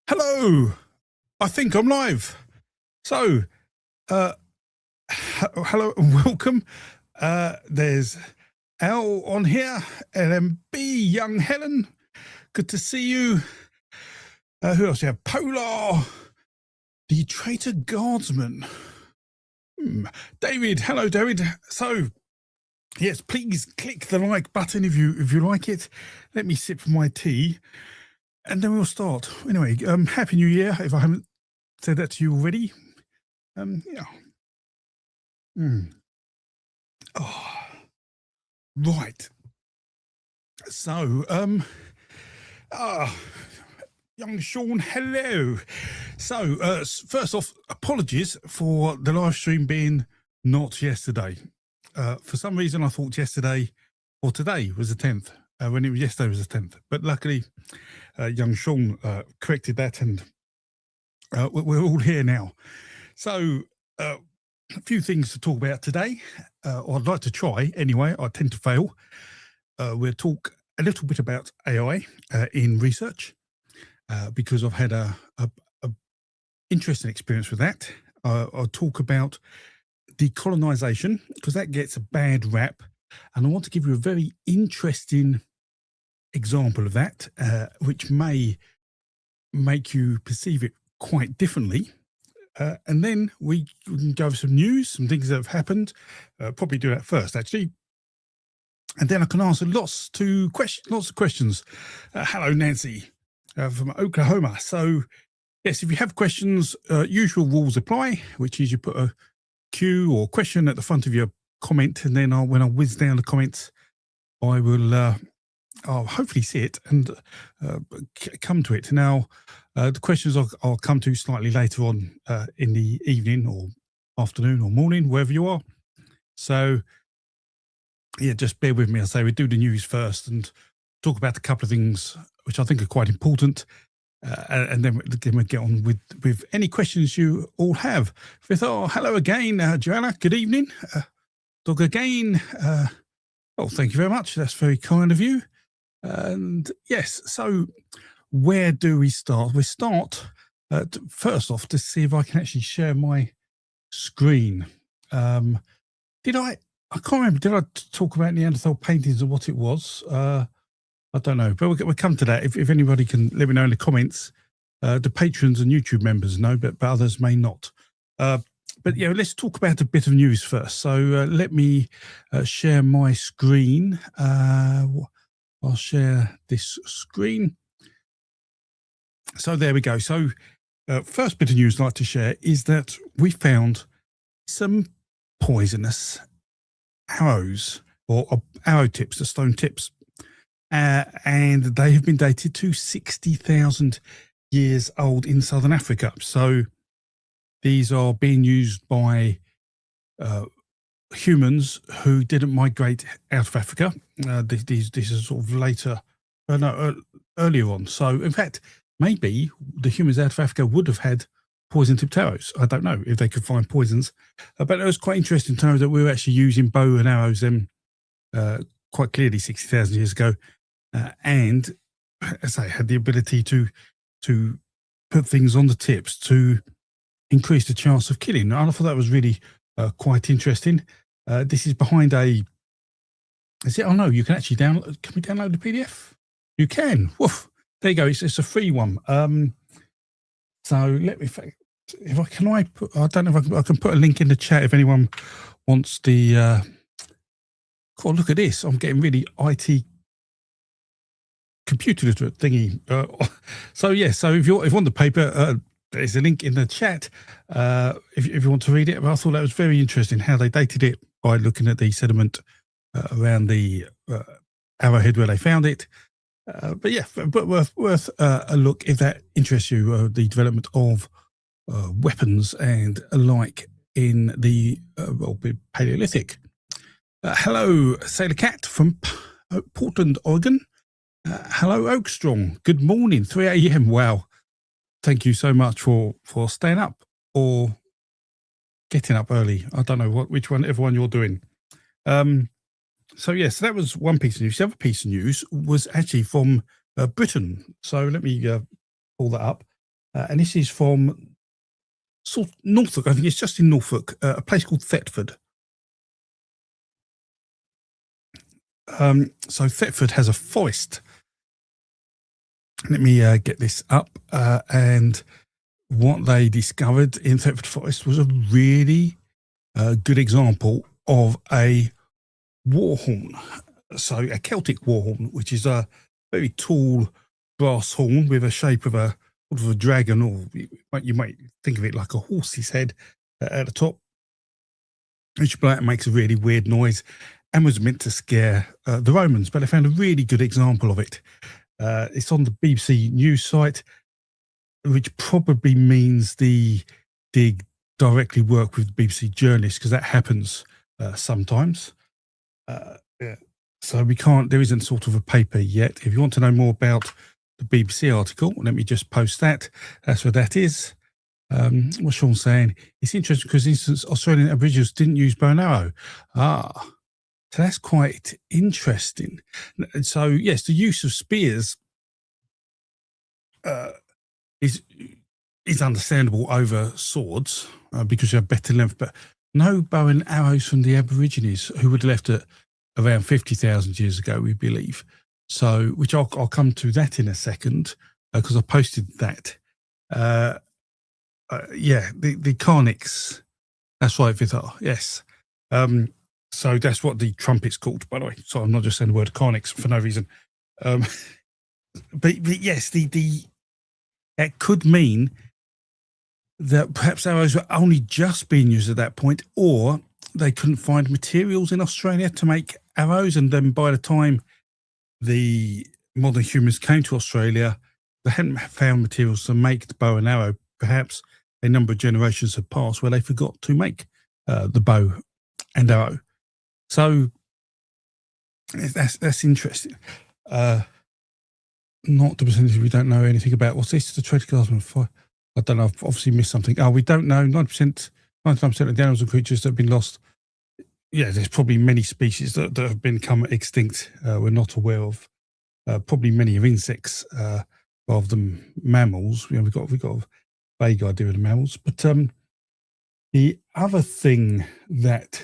Hello, I think I'm live. So, hello and welcome. There's Al on here, LMB, young Helen. Good to see you. Who else? We have Polar, the traitor guardsman. David, hello, David. So, yes, please click the like button if you like it. Let me sip my tea, and then we'll start. Anyway, Happy New Year. If I haven't said that to you already. Yeah. Oh, right. So, young Sean, hello. So, first off, apologies for the live stream being not yesterday. For some reason, I thought yesterday or today was the 10th, when it was yesterday was the 10th. But luckily, young Sean corrected that, and we're all here now. So, a few things to talk about today, or I'd like to try anyway. I tend to fail. We'll talk a little bit about AI in research, because I've had a interesting experience with that. I'll talk about decolonization, because that gets a bad rap, and I want to give you a very interesting example of that, which may make you perceive it quite differently. And then we can go over some news, some things that have happened. Probably do that first, actually. And then I can answer lots of questions. Hello, Nancy, from Oklahoma. So, yes, if you have questions, usual rules apply, which is you put a Q or question at the front of your comment, and then when I whiz down the comments, I will I'll hopefully see it and come to it. Now, the questions I'll come to slightly later on in the evening or afternoon or morning, wherever you are. So, yeah, just bear with me. I'll say we do the news first and talk about a couple of things which I think are quite important. And then we'll get on with any questions you all have. Hello again, Joanna. Good evening. Dog again. Oh, thank you very much. That's very kind of you. And yes, so where do we start? We start first off to see if I can actually share my screen. I can't remember, did I talk about Neanderthal paintings and what it was? I don't know, but we'll come to that. If anybody can let me know in the comments. The patrons and YouTube members know, but others may not. But yeah, let's talk about a bit of news first. So let me share my screen. I'll share this screen. So there we go. So first bit of news I'd like to share is that we found some poisonous arrows, or arrow tips, the stone tips. And they have been dated to 60,000 years old in southern Africa. So these are being used by humans who didn't migrate out of Africa. This is sort of later, earlier on. So in fact, maybe the humans out of Africa would have had poison-tipped arrows. I don't know if they could find poisons, but it was quite interesting to know that we were actually using bow and arrows then quite clearly 60,000 years ago, and as I had the ability to put things on the tips to increase the chance of killing. And I thought that was really quite interesting. This is behind a. Is it? Oh no, you can actually download. Can we download the PDF? You can. Woof. There you go. It's a free one. So let me. If I can, I don't know if I can put a link in the chat if anyone wants the. God, look at this! I'm getting really IT computer literate thingy. So yeah. So if you want the paper, there's a link in the chat if you want to read it. But I thought that was very interesting how they dated it by looking at the sediment around the arrowhead where they found it. But yeah, but worth a look if that interests you. The development of weapons and alike in the Paleolithic. Hello, Sailor Cat from Portland, Oregon. Hello, Oakstrong. Good morning, 3 a.m. Wow. Thank you so much for staying up or getting up early. I don't know which one you're doing. So yes, that was one piece of news. The other piece of news was actually from Britain. So let me pull that up. and this is from sort of Norfolk. I think it's just in Norfolk, a place called Thetford. So Thetford has a forest. Let me get this up. And what they discovered in Thetford Forest was a really good example of a war horn. So a Celtic war horn, which is a very tall brass horn with a shape of a sort of a dragon, or you might think of it like a horse's head at the top, which makes a really weird noise and was meant to scare the Romans. But I found a really good example of it. It's on the BBC news site, which probably means the dig directly work with BBC journalists, because that happens sometimes. Yeah. So we can't, there isn't sort of a paper yet. If you want to know more about the BBC article, let me just post that. That's what that is. What's Sean saying? It's interesting because, for instance, Australian Aboriginals didn't use bow and arrow. So that's quite interesting. So yes, the use of spears is understandable over swords because you have better length, but no bow and arrows from the Aborigines, who would have left it around 50,000 years ago, we believe. So, which I'll come to that in a second because I posted that. Yeah, the Carnix. That's right, Vitar. Yes. So that's what the trumpet's called, by the way. So I'm not just saying the word Carnix for no reason. But yes, it could mean that perhaps arrows were only just being used at that point, or they couldn't find materials in Australia to make arrows, and then by the time the modern humans came to Australia, they hadn't found materials to make the bow and arrow. Perhaps a number of generations had passed where they forgot to make the bow and arrow. So that's interesting. Not the percentage we don't know anything about. What's this? The trade classman 5. I don't know. I've obviously missed something. We don't know. 99% of the animals and creatures that have been lost. Yeah, there's probably many species that have become extinct. We're not aware of. Probably many of insects rather than mammals. We've got a vague idea of the mammals. But the other thing that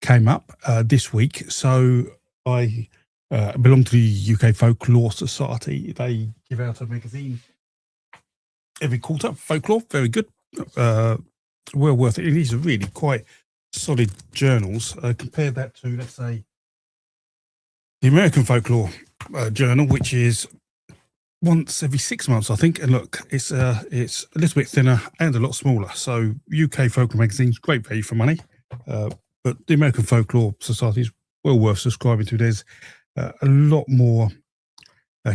came up this week. So I belong to the UK Folklore Society. They give out a magazine every quarter. Folklore, very good. Well worth it. These are really quite solid journals. Compare that to, let's say, the American Folklore Journal, which is once every 6 months, I think. And look, it's a little bit thinner and a lot smaller. So UK Folklore magazine's great value for money. But the American Folklore Society is well worth subscribing to. There's a lot more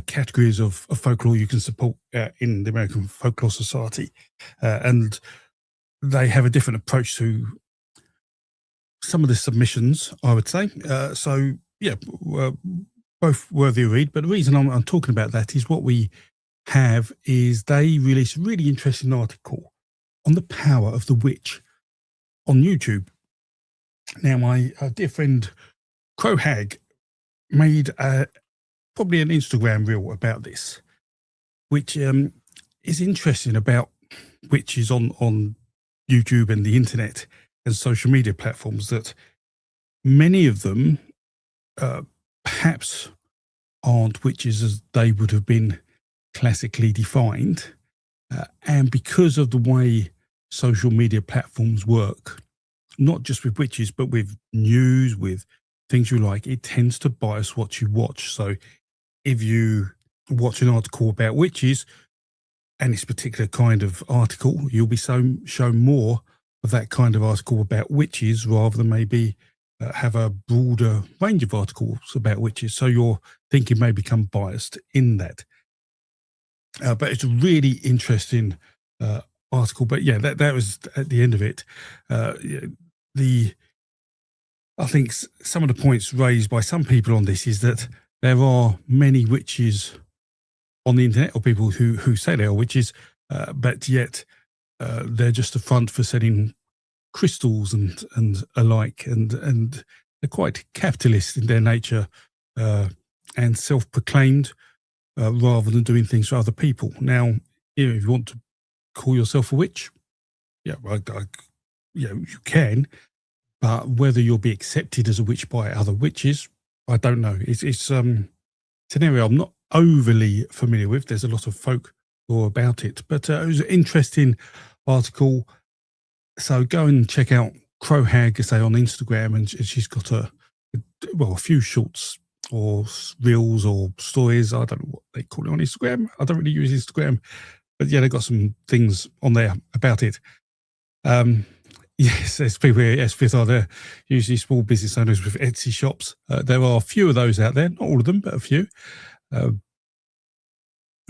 categories of folklore you can support in the American Folklore Society. And they have a different approach to some of the submissions, I would say. So, yeah, both worthy of read. But the reason I'm talking about that is what we have is they released a really interesting article on the power of the witch on YouTube. Now, my dear friend Crow Hag made probably an Instagram reel about this, which is interesting about witches on YouTube and the internet and social media platforms, that many of them perhaps aren't witches as they would have been classically defined. And because of the way social media platforms work, not just with witches, but with news, with things you like, it tends to bias what you watch. So if you watch an article about witches and this particular kind of article, you'll be shown more of that kind of article about witches rather than maybe have a broader range of articles about witches. So your thinking may become biased in that. But it's a really interesting article. But yeah, that was at the end of it. I think some of the points raised by some people on this is that there are many witches on the internet, or people who say they are witches, but yet they're just a front for selling crystals and alike, and they're quite capitalist in their nature and self-proclaimed rather than doing things for other people. Now, if you want to call yourself a witch, yeah, you can, but whether you'll be accepted as a witch by other witches, I don't know. It's an area I'm not overly familiar with. There's a lot of folklore about it, but it was an interesting article. So go and check out Crow Hag, say, on Instagram, and she's got a few shorts or reels or stories. I don't know what they call it on Instagram. I don't really use Instagram, but yeah, they've got some things on there about it. Yes, there's people here at S5 are there, usually small business owners with Etsy shops. There are a few of those out there, not all of them, but a few.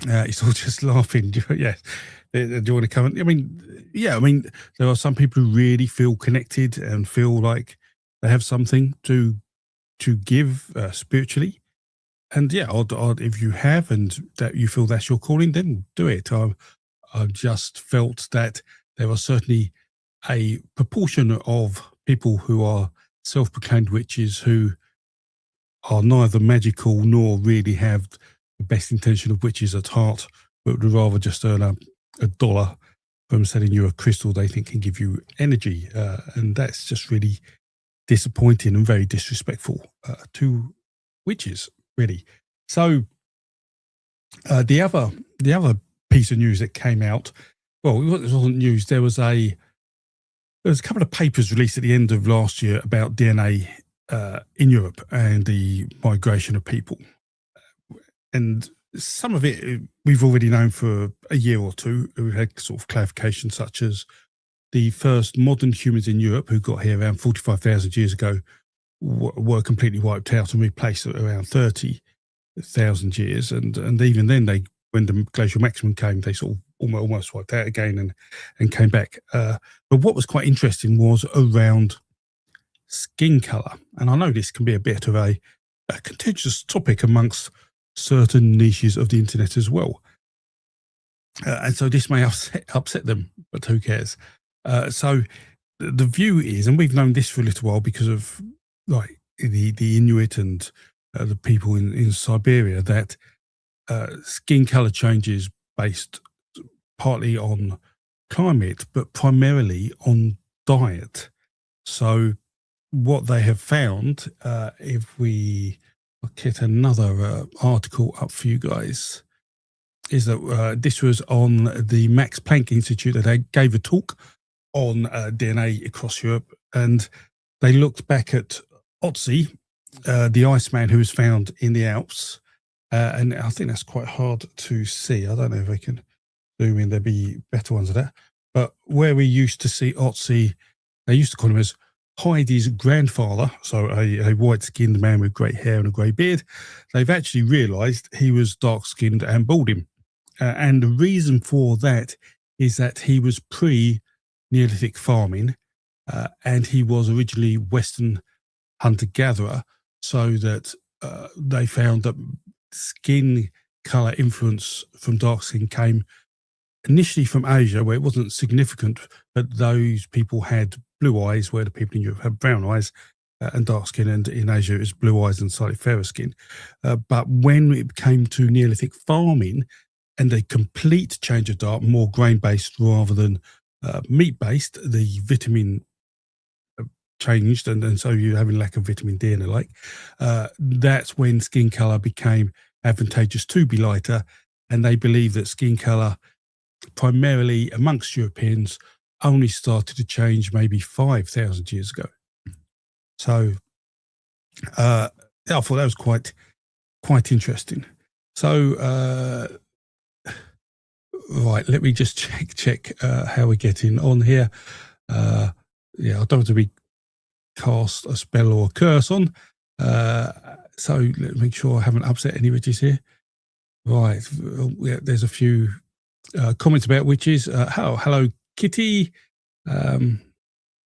It's all just laughing. Yeah. Do you want to come? I mean, there are some people who really feel connected and feel like they have something to give spiritually. And yeah, if you have and that you feel that's your calling, then do it. I just felt that there are certainly a proportion of people who are self-proclaimed witches who are neither magical nor really have the best intention of witches at heart, but would rather just earn a dollar from selling you a crystal they think can give you energy. And that's just really disappointing and very disrespectful to witches, really. So the other piece of news that came out, well, it wasn't news. There was a couple of papers released at the end of last year about DNA in Europe and the migration of people. And some of it we've already known for a year or two. We've had sort of clarification, such as the first modern humans in Europe who got here around 45,000 years ago were completely wiped out and replaced at around 30,000 years. And even then, when the glacial maximum came, they sort of almost wiped out again and came back. But what was quite interesting was around skin colour. And I know this can be a bit of a contentious topic amongst certain niches of the internet as well. And so this may upset them, but who cares? So the view is, and we've known this for a little while because of like the Inuit and the people in Siberia, that skin colour changes based partly on climate, but primarily on diet. So what they have found, if we get another article up for you guys, is that this was on the Max Planck Institute, that they gave a talk on DNA across Europe, and they looked back at Otzi, the Iceman who was found in the Alps, and I think that's quite hard to see. I don't know if I can zoom in. There'd be better ones of that. But where we used to see Otzi, they used to call him as Heidi's grandfather, so a white-skinned man with grey hair and a grey beard. They've actually realised he was dark-skinned and balding. And the reason for that is that he was pre-Neolithic farming, and he was originally Western hunter-gatherer, so that they found that skin colour influence from dark skin came initially from Asia, where it wasn't significant, but those people had blue eyes, where the people in Europe had brown eyes and dark skin, and in Asia it was blue eyes and slightly fairer skin. But when it came to Neolithic farming and a complete change of diet, more grain-based rather than meat-based, the vitamin changed, and so you're having lack of vitamin D and the like. That's when skin colour became advantageous to be lighter, and they believe that skin colour, primarily amongst Europeans, only started to change maybe 5,000 years ago. So I thought that was quite interesting. So right, let me just check how we're getting on here. I don't want to be cast a spell or a curse on. So let me make sure I haven't upset any witches here. Right, there's a few comments about witches. Hello, Kitty.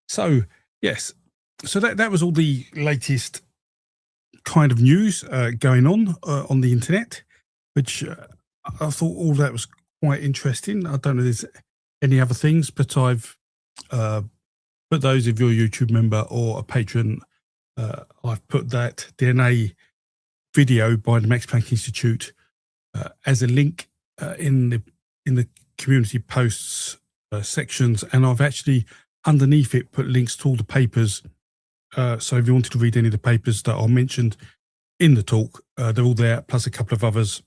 So yes, so that was all the latest kind of news going on the internet, which I thought all that was quite interesting. I don't know if there's any other things, but I've put those, if you're a YouTube member or a patron, I've put that DNA video by the Max Planck Institute as a link in the community posts sections, and I've actually underneath it put links to all the papers. So if you wanted to read any of the papers that are mentioned in the talk, they're all there, plus a couple of others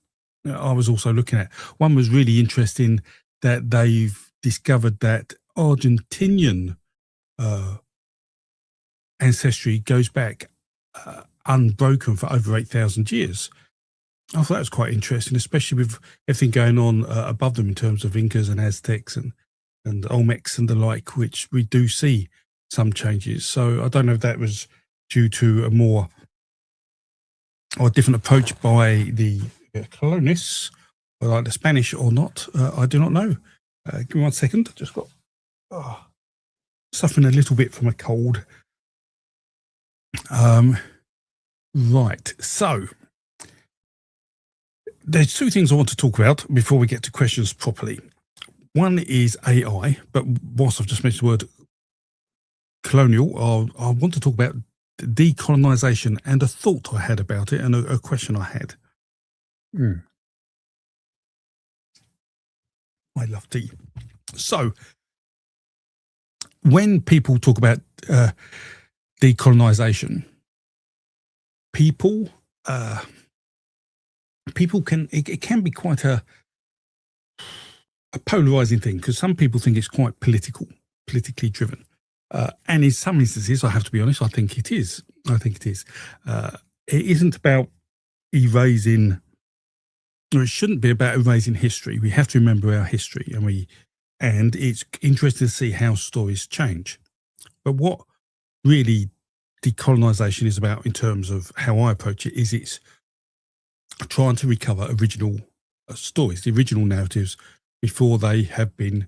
I was also looking at. One was really interesting, that they've discovered that Argentinian ancestry goes back unbroken for over 8,000 years. I thought that was quite interesting, especially with everything going on above them in terms of Incas and Aztecs and Olmecs and the like, which we do see some changes. So I don't know if that was due to a more or a different approach by the colonists, or like the Spanish, or not. I do not know. Give me 1 second. I just got suffering a little bit from a cold. Right. So there's two things I want to talk about before we get to questions properly. One is AI, but whilst I've just mentioned the word colonial, I want to talk about decolonization and a thought I had about it, and a question I had. I love tea. So when people talk about decolonization, people can, it can be quite a polarizing thing, because some people think it's quite politically driven. And in some instances, I have to be honest, I think it is. It isn't about erasing, or it shouldn't be about erasing history. We have to remember our history, and it's interesting to see how stories change. But what really decolonization is about, in terms of how I approach it, is it's trying to recover original stories, the original narratives, before they have been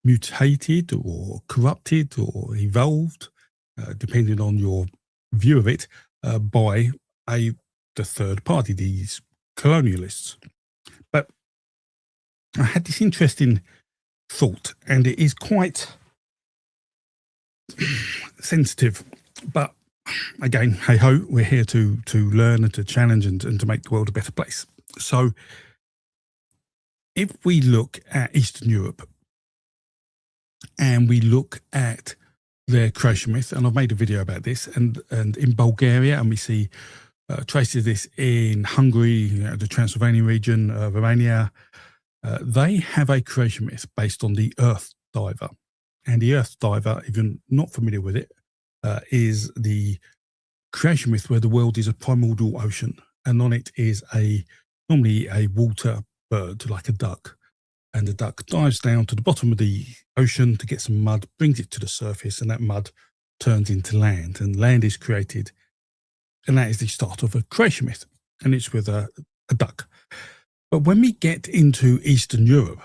mutated or corrupted or evolved, depending on your view of it, by the third party, these colonialists. But I had this interesting thought, and it is quite sensitive, but again, hey ho, we're here to learn and to challenge and to make the world a better place. So if we look at Eastern Europe and we look at their creation myth, and I've made a video about this, and in Bulgaria, and we see traces of this in Hungary, the Transylvanian region, Romania, they have a creation myth based on the Earth Diver. And the Earth Diver, if you're not familiar with it, is the creation myth where the world is a primordial ocean, and on it is normally a water bird, like a duck. And the duck dives down to the bottom of the ocean to get some mud, brings it to the surface, and that mud turns into land, and land is created. And that is the start of a creation myth, and it's with a duck. But when we get into Eastern Europe,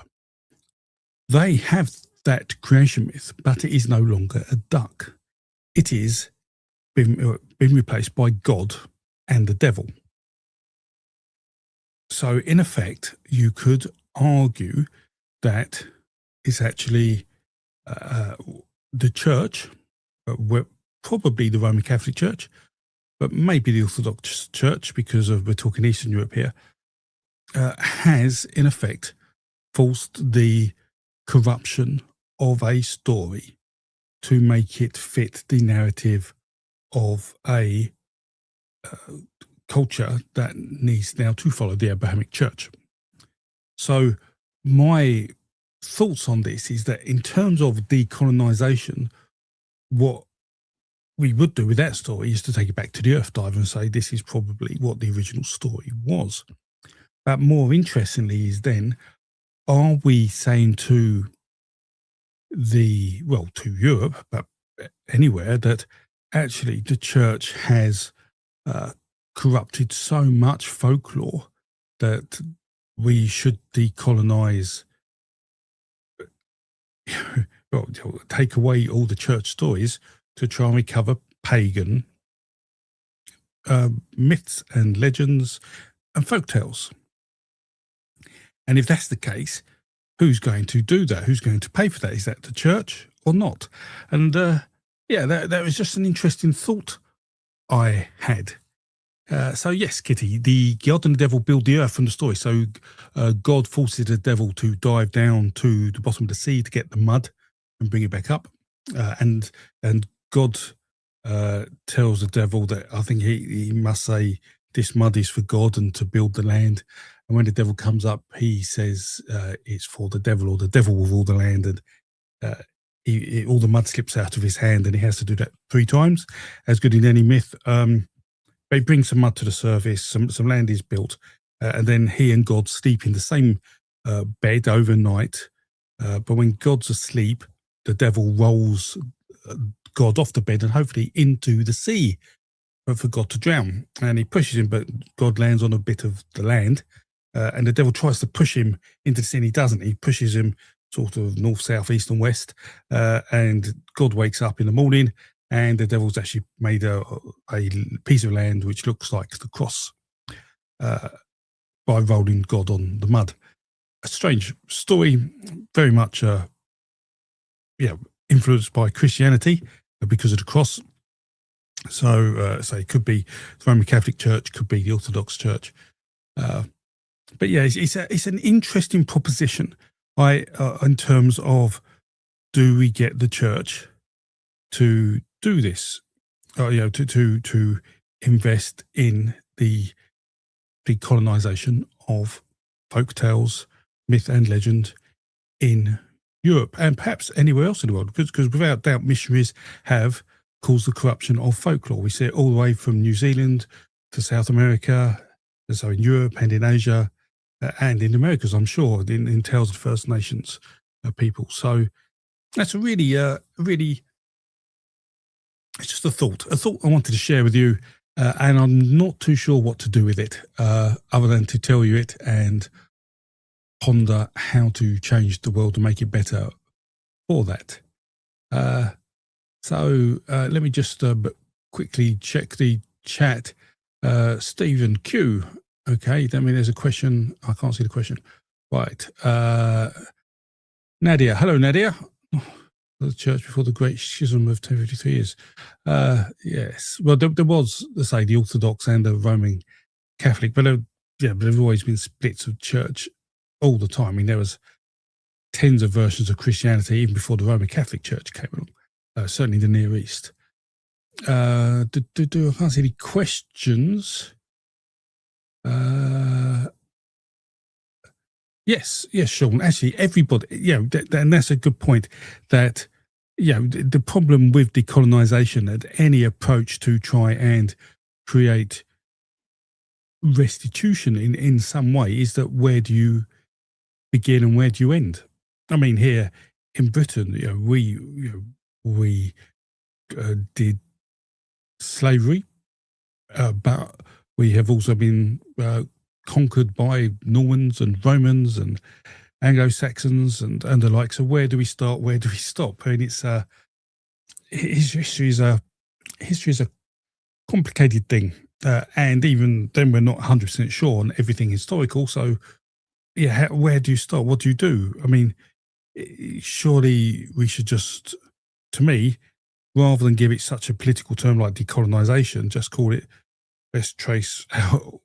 they have that creation myth, but it is no longer a duck. It is been replaced by God and the devil. So in effect, you could argue that it's actually the church, probably the Roman Catholic Church, but maybe the Orthodox Church, because we're talking Eastern Europe here, has in effect forced the corruption of a story to make it fit the narrative of a culture that needs now to follow the Abrahamic Church. So my thoughts on this is that in terms of decolonization, what we would do with that story is to take it back to the Earth Diver and say this is probably what the original story was. But more interestingly is then, are we saying to Europe, but anywhere, that actually the church has corrupted so much folklore that we should decolonize, take away all the church stories to try and recover pagan myths and legends and folktales? And if that's the case, who's going to do that? Who's going to pay for that? Is that the church or not? And that was just an interesting thought I had. So yes, Kitty, the God and the devil build the earth from the story. So God forces the devil to dive down to the bottom of the sea to get the mud and bring it back up, and God tells the devil that I think he must say this mud is for God and to build the land. And when the devil comes up, he says it's for the devil, or the devil will rule the land, and all the mud slips out of his hand, and he has to do that 3 times, as good in any myth. They bring some mud to the surface, some land is built, and then he and God sleep in the same bed overnight. But when God's asleep, the devil rolls God off the bed and hopefully into the sea for God to drown. And he pushes him, but God lands on a bit of the land, and the devil tries to push him into the sea, and he doesn't. He pushes him sort of north, south, east, and west, and God wakes up in the morning, and the devil's actually made a piece of land which looks like the cross by rolling God on the mud. A strange story, very much influenced by Christianity because of the cross. So it could be the Roman Catholic Church, could be the Orthodox Church. But yeah, it's an interesting proposition. In terms of, do we get the church to do this? To invest in the decolonization of folk tales, myth, and legend in Europe, and perhaps anywhere else in the world, because without doubt missionaries have caused the corruption of folklore. We see it all the way from New Zealand to South America, so in Europe and in Asia, and in the Americas, I'm sure, in tales of First Nations people. So that's a really, it's just a thought I wanted to share with you, and I'm not too sure what to do with it, other than to tell you it and ponder how to change the world to make it better for that. So let me just quickly check the chat. Stephen Q. Okay, I mean, there's a question. I can't see the question. Right. Nadia. Hello, Nadia. The church before the Great Schism of 1053 years. Yes. Well, there was, let's say, the Orthodox and the Roman Catholic, but but there have always been splits of church all the time. I mean, there was tens of versions of Christianity even before the Roman Catholic Church came along, certainly the Near East. I can't see any questions. Yes, Sean. Actually, everybody, and that's a good point. That, the problem with decolonization and any approach to try and create restitution in some way is that where do you begin and where do you end? I mean, here in Britain, we did slavery, but we have also been conquered by Normans and Romans and Anglo-Saxons and the like. So where do we start? Where do we stop? I mean, it's history is a complicated thing, and even then, we're not 100% sure on everything historical. So, where do you start? What do you do? I mean, surely we should just, to me, rather than give it such a political term like decolonization, just call it, let's trace out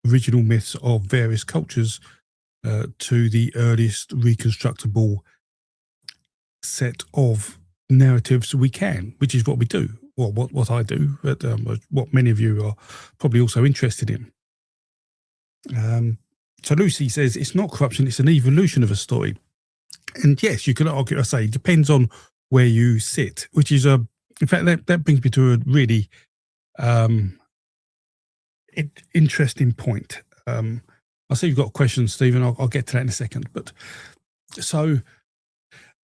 original myths of various cultures to the earliest reconstructible set of narratives we can, which is what we do. Well, what I do, but what many of you are probably also interested in. So Lucy says it's not corruption; it's an evolution of a story. And yes, you can argue. I say it depends on where you sit, which is in fact that brings me to a really interesting point. I see you've got a question, Stephen. I'll get to that in a second. But so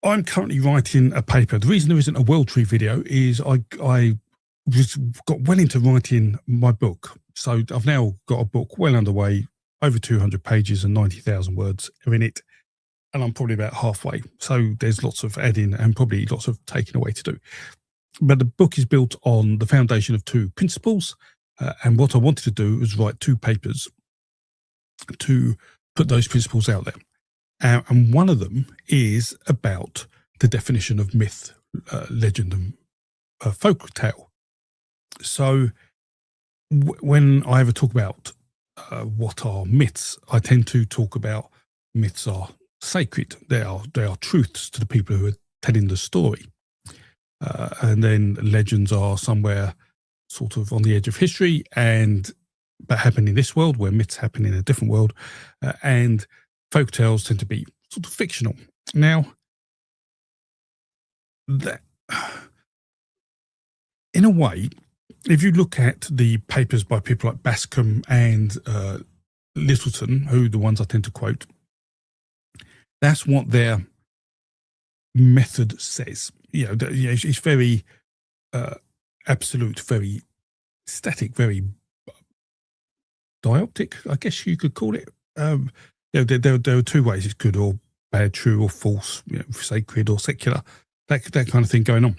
I'm currently writing a paper. The reason there isn't a World Tree video is I got well into writing my book. So I've now got a book well underway, over 200 pages and 90,000 words are in it. And I'm probably about halfway. So there's lots of adding and probably lots of taking away to do. But the book is built on the foundation of 2 principles. And what I wanted to do was write 2 papers to put those principles out there. And one of them is about the definition of myth, legend, and folk tale. So when I ever talk about what are myths, I tend to talk about myths are sacred. They are truths to the people who are telling the story, and then legends are somewhere sort of on the edge of history and but happen in this world, where myths happen in a different world, and folk tales tend to be sort of fictional. Now, that, in a way, if you look at the papers by people like Bascom and Littleton, who are the ones I tend to quote, that's what their method says. It's very absolute, very static, very dioptic, I guess you could call it. There are two ways: it's good or bad, true or false, sacred or secular, that kind of thing going on.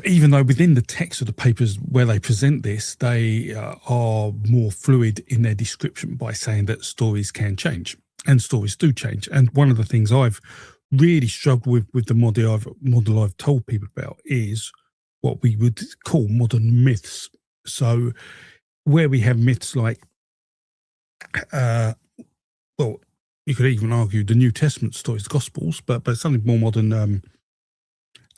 Even though within the text of the papers where they present this, they are more fluid in their description by saying that stories can change, and stories do change. And one of the things I've really struggled with the model I've told people about is what we would call modern myths. So where we have myths like, well, you could even argue the New Testament stories, the Gospels, but something more modern.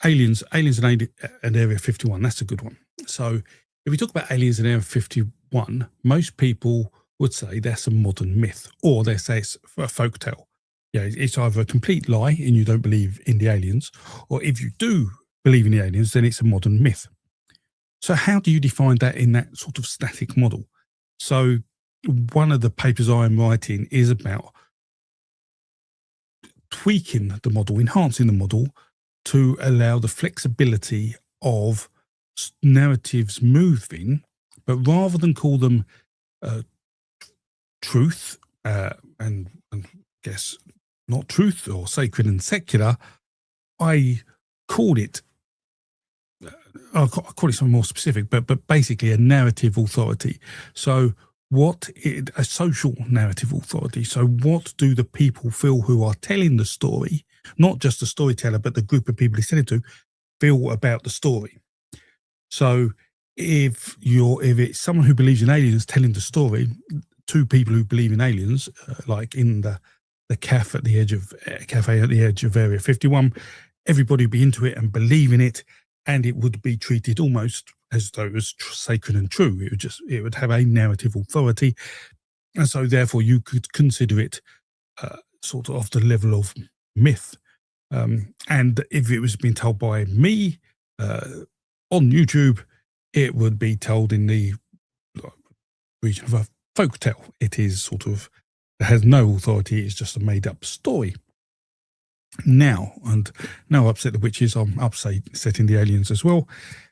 Aliens and Area 51, that's a good one. So if we talk about aliens and Area 51, most people would say that's a modern myth, or they say it's a folk tale. It's either a complete lie and you don't believe in the aliens, or if you do believe in the aliens, then it's a modern myth. So how do you define that in that sort of static model? So one of the papers I'm writing is about tweaking the model, enhancing the model, to allow the flexibility of narratives moving, but rather than call them truth and guess not truth or sacred and secular, I call it I'll call it something more specific, but basically a narrative authority. So a social narrative authority. So what do the people feel who are telling the story, not just the storyteller, but the group of people he's telling to, feel about the story? So if it's someone who believes in aliens telling the story, two people who believe in aliens, like in the cafe at the edge of Area 51, everybody would be into it and believe in it, and it would be treated almost as though it was sacred and true. It would have a narrative authority, and so therefore you could consider it sort of the level of myth. And if it was being told by me on YouTube, it would be told in the region of a folk tale. It has no authority. It's just a made-up story. Now upset the witches, I'm upsetting the aliens as well.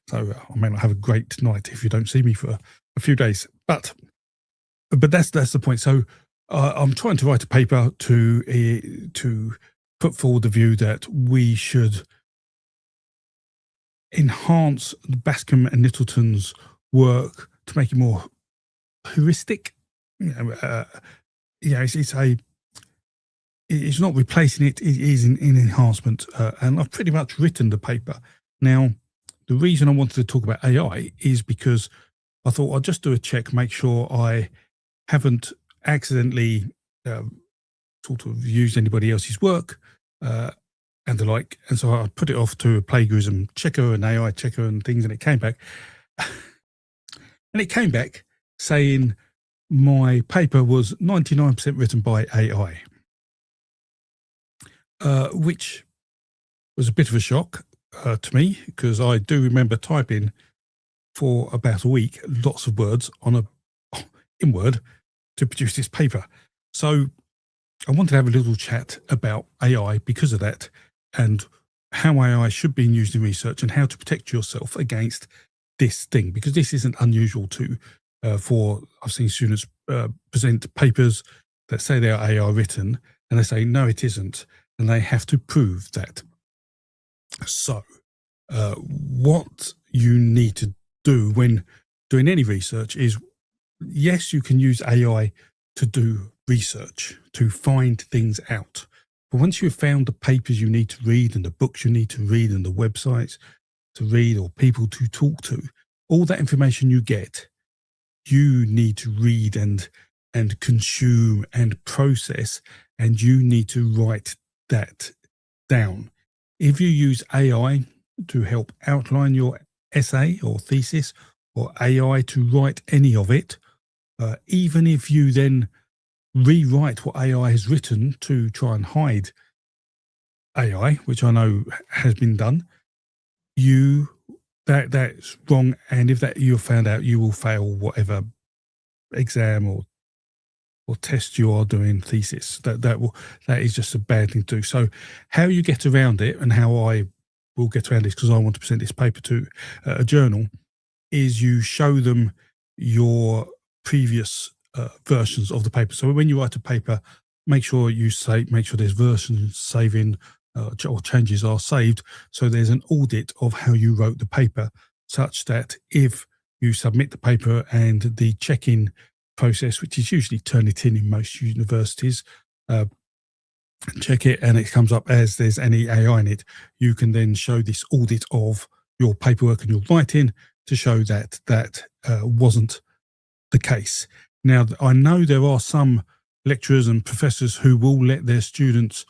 So I may not have a great night if you don't see me for a few days. But that's the point. So I'm trying to write a paper to put forward the view that we should enhance Bascom and Littleton's work to make it more heuristic. It's not replacing it, it is an enhancement. And I've pretty much written the paper. Now, the reason I wanted to talk about AI is because I thought I'd just do a check, make sure I haven't accidentally sort of used anybody else's work and the like. And so I put it off to a plagiarism checker, an AI checker and things, and it came back. And it came back saying my paper was 99% written by AI. Which was a bit of a shock to me, because I do remember typing for about a week lots of words in Word to produce this paper. So I wanted to have a little chat about AI because of that, and how AI should be used in research and how to protect yourself against this thing, because this isn't unusual for I've seen students present papers that say they are AI written, and they say, no, it isn't. And they have to prove that. So what you need to do when doing any research is, yes, you can use AI to do research, to find things out. But once you've found the papers you need to read and the books you need to read and the websites to read or people to talk to, all that information you get, you need to read and consume and process, and you need to write that down. If you use AI to help outline your essay or thesis, or AI to write any of it, even if you then rewrite what AI has written to try and hide AI, which I know has been done, that's wrong. And if that you're found out, you will fail whatever exam or test you are doing, thesis. That is just a bad thing to do. So how you get around it, and how I will get around this, because I want to present this paper to a journal, is you show them your previous versions of the paper. So when you write a paper, make sure there's versions saving or changes are saved. So there's an audit of how you wrote the paper, such that if you submit the paper and the check-in process, which is usually Turnitin in most universities, check it and it comes up as there's any AI in it, you can then show this audit of your paperwork and your writing to show that wasn't the case. Now, I know there are some lecturers and professors who will let their students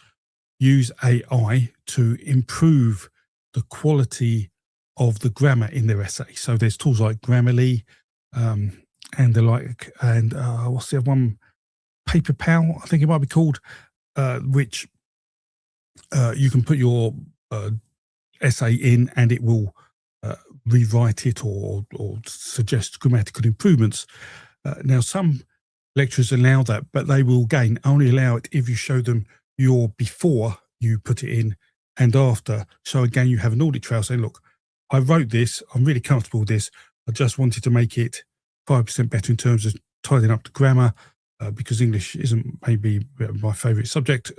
use AI to improve the quality of the grammar in their essay. So there's tools like Grammarly, and the like, and what's the other one? Paper Pal, I think it might be called, which you can put your essay in, and it will rewrite it or suggest grammatical improvements. Now, some lecturers allow that, but they will only allow it if you show them your before you put it in and after. So again, you have an audit trail saying, look, I wrote this, I'm really comfortable with this, I just wanted to make it 5% better in terms of tidying up the grammar, because English isn't maybe my favourite subject,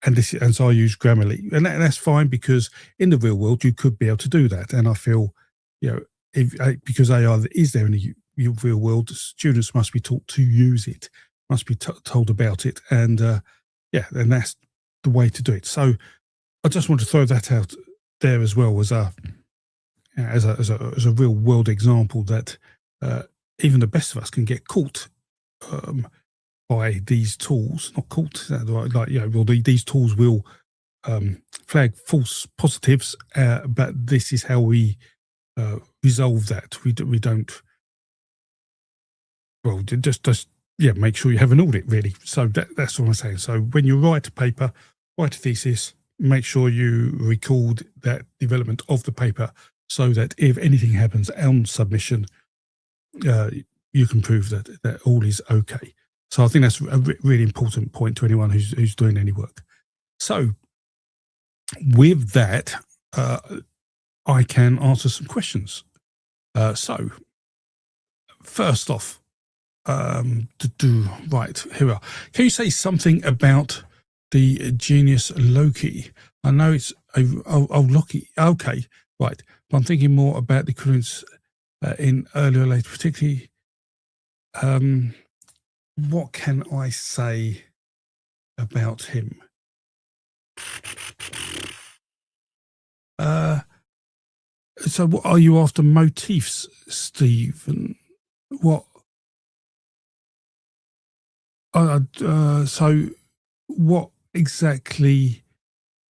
and so I use Grammarly, and that's fine, because in the real world you could be able to do that. And I feel, because AI is there in the real world, students must be taught to use it, must be told about it, and and that's the way to do it. So I just want to throw that out there as well as a real world example that even the best of us can get caught by these tools. Not caught, these tools will flag false positives, but this is how we resolve that. We don't. Well, just make sure you have an audit, really. So that's what I'm saying. So when you write a paper, write a thesis, make sure you record that development of the paper, so that if anything happens on submission, you can prove that all is okay. So I think that's a really important point to anyone who's doing any work. So with that, I can answer some questions. So first off, right, here we are. Can you say something about the genius Loki? I know it's Loki. Okay, right. But I'm thinking more about the equivalence in earlier, later, particularly. What can I say about him? So what are you after motifs, Stephen? What? So what exactly?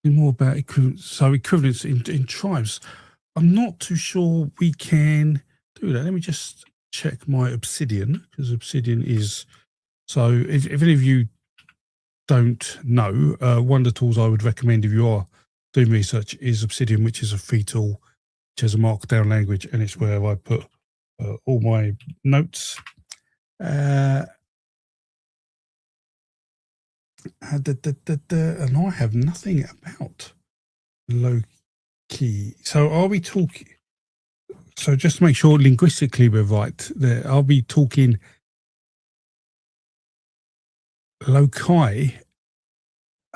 More about equivalence. So equivalence in tribes. I'm not too sure we can do that. Let me just check my Obsidian, because Obsidian is. So if any of you don't know, one of the tools I would recommend if you are doing research is Obsidian, which is a free tool, which has a markdown language, and it's where I put all my notes. And I have nothing about Loki. So are we talking? So just to make sure linguistically we're right there, I'll be talking loci.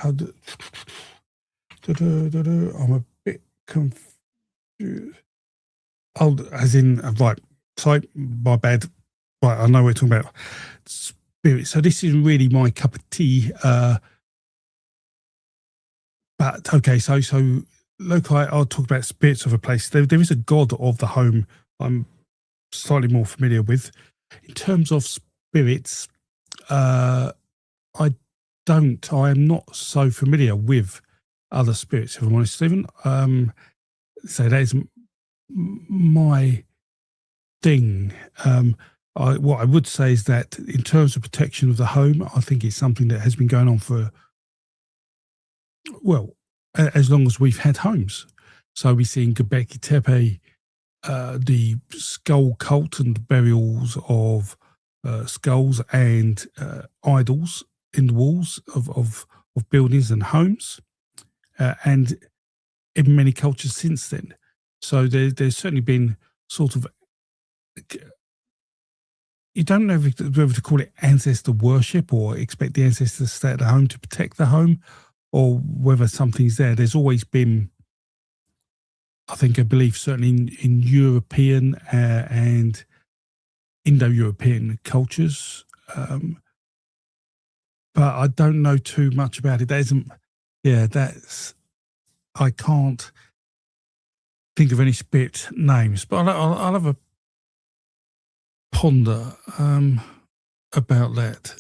I'm a bit confused. As in, right, so my bad. Right, I know we're talking about spirit. So this is really my cup of tea. But okay, so loci, I'll talk about spirits of a place. There is a god of the home I'm slightly more familiar with. In terms of spirits, I don't. I am not so familiar with other spirits, if I'm honest, Stephen. So that is my thing. What I would say is that in terms of protection of the home, I think it's something that has been going on for, well, as long as we've had homes. So we see in Göbekli Tepe the skull cult and the burials of skulls and idols in the walls of buildings and homes, and in many cultures since then. So there's certainly been sort of, you don't know whether to call it ancestor worship or expect the ancestors to stay at the home to protect the home, or whether something's there. There's always been, I think, a belief certainly in European and Indo-European cultures, but I don't know too much about it. There isn't, I can't think of any spirit names, but I'll have a ponder about that.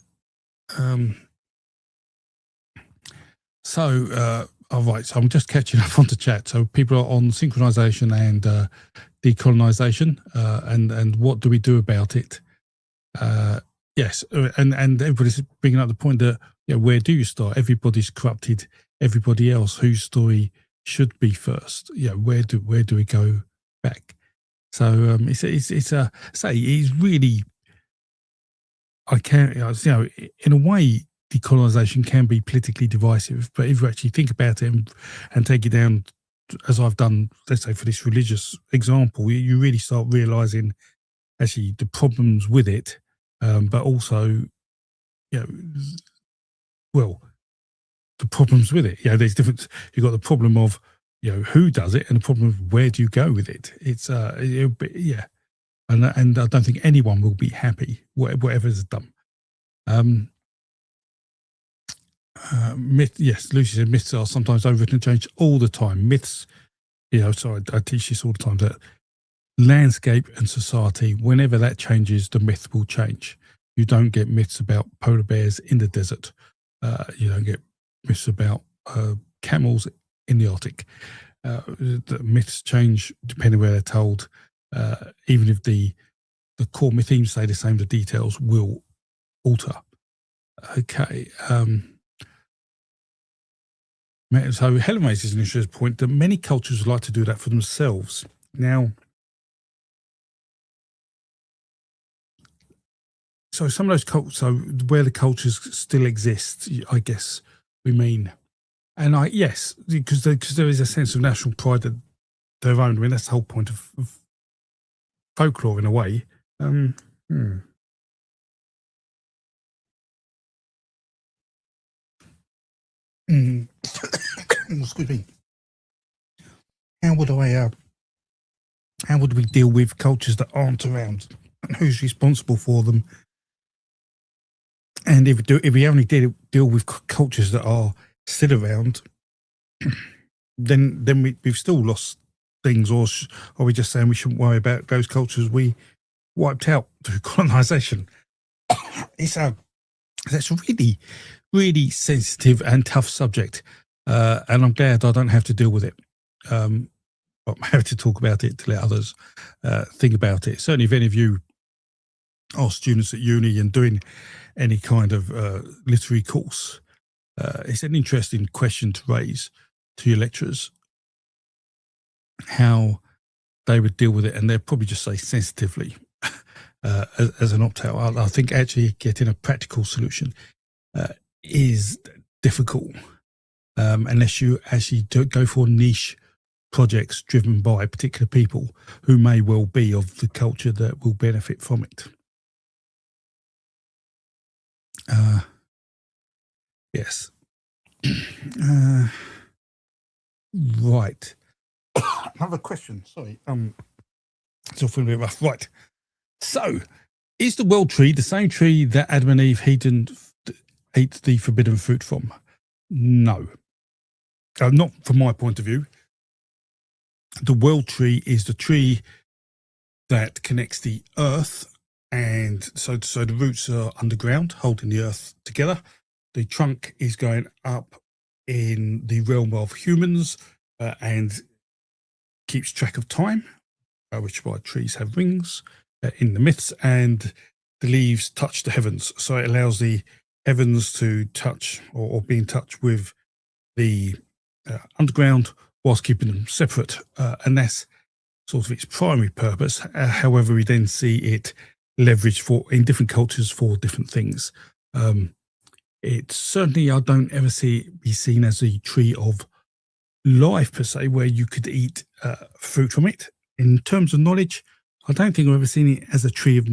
All right, so I'm just catching up on the chat. So people are on synchronization and decolonization, and what do we do about it? Yes, and everybody's bringing up the point that, where do you start? Everybody's corrupted everybody else. Whose story should be first? Where do we go back? So it's really, I can't, in a way, decolonization can be politically divisive, but if you actually think about it and take it down, as I've done, let's say for this religious example, you really start realizing actually the problems with it, but also, the problems with it. There's different. You've got the problem of, who does it, and the problem of where do you go with it. It's and I don't think anyone will be happy whatever's done. Yes, Lucy said myths are sometimes overwritten and changed all the time. Myths, so I teach this all the time, that landscape and society, whenever that changes, the myth will change. You don't get myths about polar bears in the desert. You don't get myths about camels in the Arctic. The myths change depending where they're told. Even if the core myth themes stay the same, the details will alter. Okay. So Helen raises an interesting point that many cultures would like to do that for themselves. Now, so some of those cultures, so where the cultures still exist, I guess we mean, and yes, because there is a sense of national pride of their own. I mean, that's the whole point of folklore in a way. Excuse me. How would we deal with cultures that aren't around, and who's responsible for them? And if we only deal with cultures that are still around, then we've still lost things, or are we just saying we shouldn't worry about those cultures we wiped out through colonization? That's a really, really sensitive and tough subject, and I'm glad I don't have to deal with it. I'm happy to talk about it to let others think about it. Certainly, if any of you are students at uni and doing any kind of literary course, it's an interesting question to raise to your lecturers, how they would deal with it, and they'll probably just say sensitively as an opt-out. I think actually getting a practical solution is difficult unless you actually go for niche projects driven by particular people who may well be of the culture that will benefit from it. Yes. Right. Another question. Sorry. Still feeling a bit rough. Right. So, is the world tree the same tree that Adam and Eve ate the forbidden fruit from? No. Not from my point of view. The world tree is the tree that connects the earth, and so the roots are underground, holding the earth together. The trunk is going up in the realm of humans, and keeps track of time, which is why trees have rings in the myths, and the leaves touch the heavens. So it allows the heavens to touch or be in touch with the underground whilst keeping them separate. And that's sort of its primary purpose. However, we then see it leveraged in different cultures for different things. It's certainly, I don't ever see it be seen as a tree of life per se, where you could eat fruit from it. In terms of knowledge, I don't think I've ever seen it as a tree of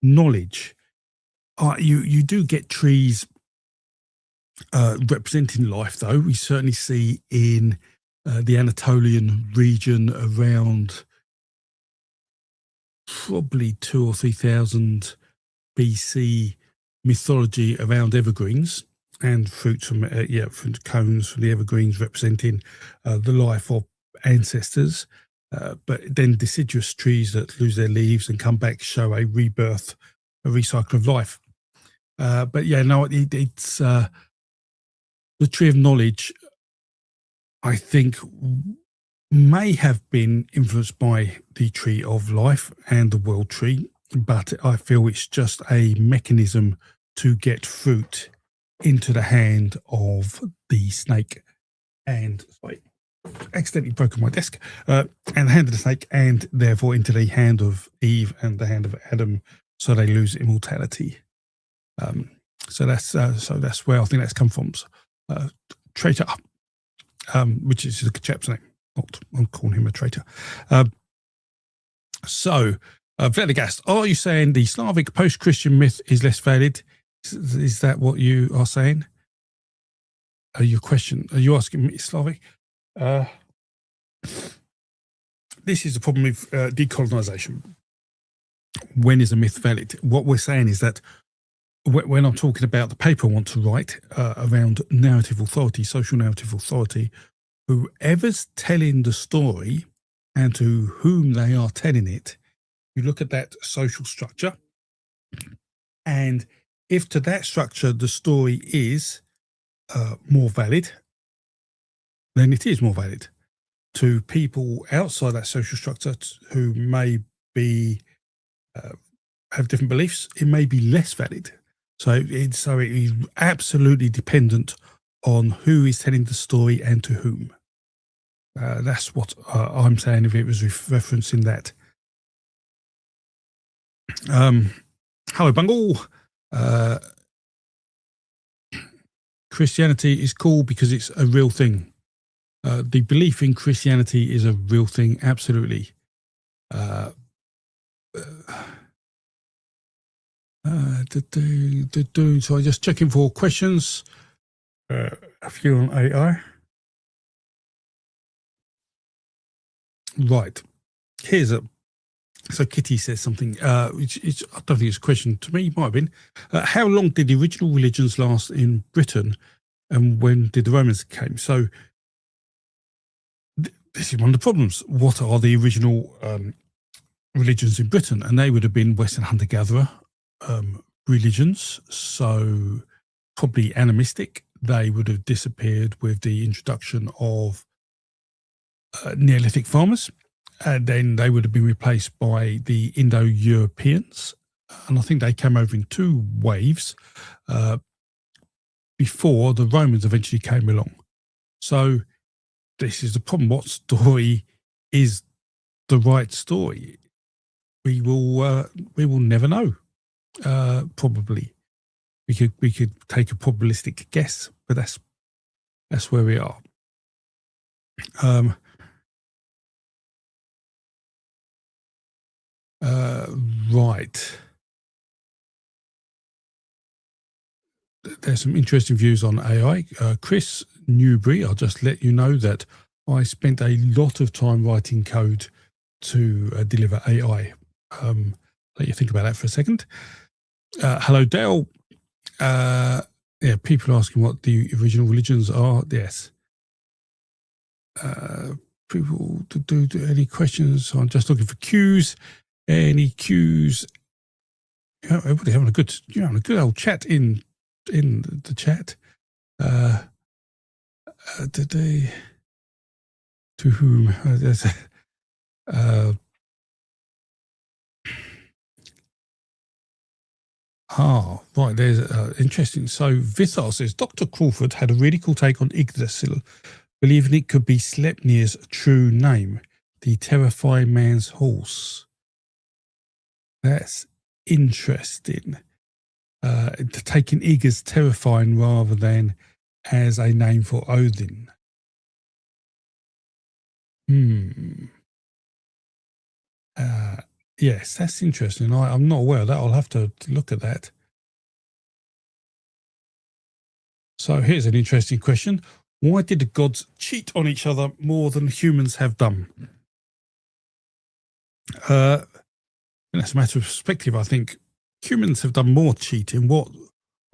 knowledge. You do get trees representing life, though. We certainly see in the Anatolian region around probably 2,000 or 3,000 BC mythology around evergreens and fruits from from cones from the evergreens representing the life of ancestors. But then deciduous trees that lose their leaves and come back show a rebirth, a recycle of life. But yeah, no, it's the tree of knowledge, I think, may have been influenced by the tree of life and the world tree, but I feel it's just a mechanism to get fruit into the hand of the snake, and sorry, accidentally broken my desk, and the hand of the snake, and therefore into the hand of Eve and the hand of Adam, so they lose immortality. So that's where I think that's come from. Traitor, which is the chap's name. Not, I'm calling him a traitor. Veligast, are you saying the Slavic post-Christian myth is less valid? Is that what you are saying? Your question? Are you asking me Slavic? This is the problem with decolonization. When is a myth valid? What we're saying is that when I'm talking about the paper I want to write around narrative authority, social narrative authority, whoever's telling the story and to whom they are telling it, you look at that social structure, and if to that structure the story is more valid, then it is more valid. To people outside that social structure who may be have different beliefs, it may be less valid. So it is absolutely dependent on who is telling the story and to whom. That's what I'm saying, if it was referencing that. Hello, Bungle. Christianity is cool because it's a real thing. The belief in Christianity is a real thing, absolutely. So I'm just checking for questions. A few on AI. Right. So Kitty says something, which I don't think it's a question to me, might have been. How long did the original religions last in Britain, and when did the Romans come? So this is one of the problems. What are the original religions in Britain? And they would have been Western hunter-gatherer religions, so probably animistic. They would have disappeared with the introduction of Neolithic farmers. And then they would have been replaced by the Indo-Europeans. And I think they came over in two waves before the Romans eventually came along. So this is the problem. What story is the right story? We will never know. Probably we could take a probabilistic guess, but that's where we are. Right. There's some interesting views on AI. Chris Newbury, I'll just let you know that I spent a lot of time writing code to deliver AI. Let you think about that for a second. Hello, Dale. People asking what the original religions are. Yes. people to do any questions. I'm just looking for cues. Any cues? Everybody having a good, old chat in the chat. Did they? To whom? Right. There's interesting. So Vithar says Dr. Crawford had a really cool take on Yggdrasil, believing it could be Sleipnir's true name, the terrifying man's horse. That's interesting. Taking Ygg as terrifying rather than as a name for Odin. Yes, that's interesting. I'm not aware of that. I'll have to look at that. So here's an interesting question. Why did the gods cheat on each other more than humans have done? That's a matter of perspective. I think humans have done more cheating.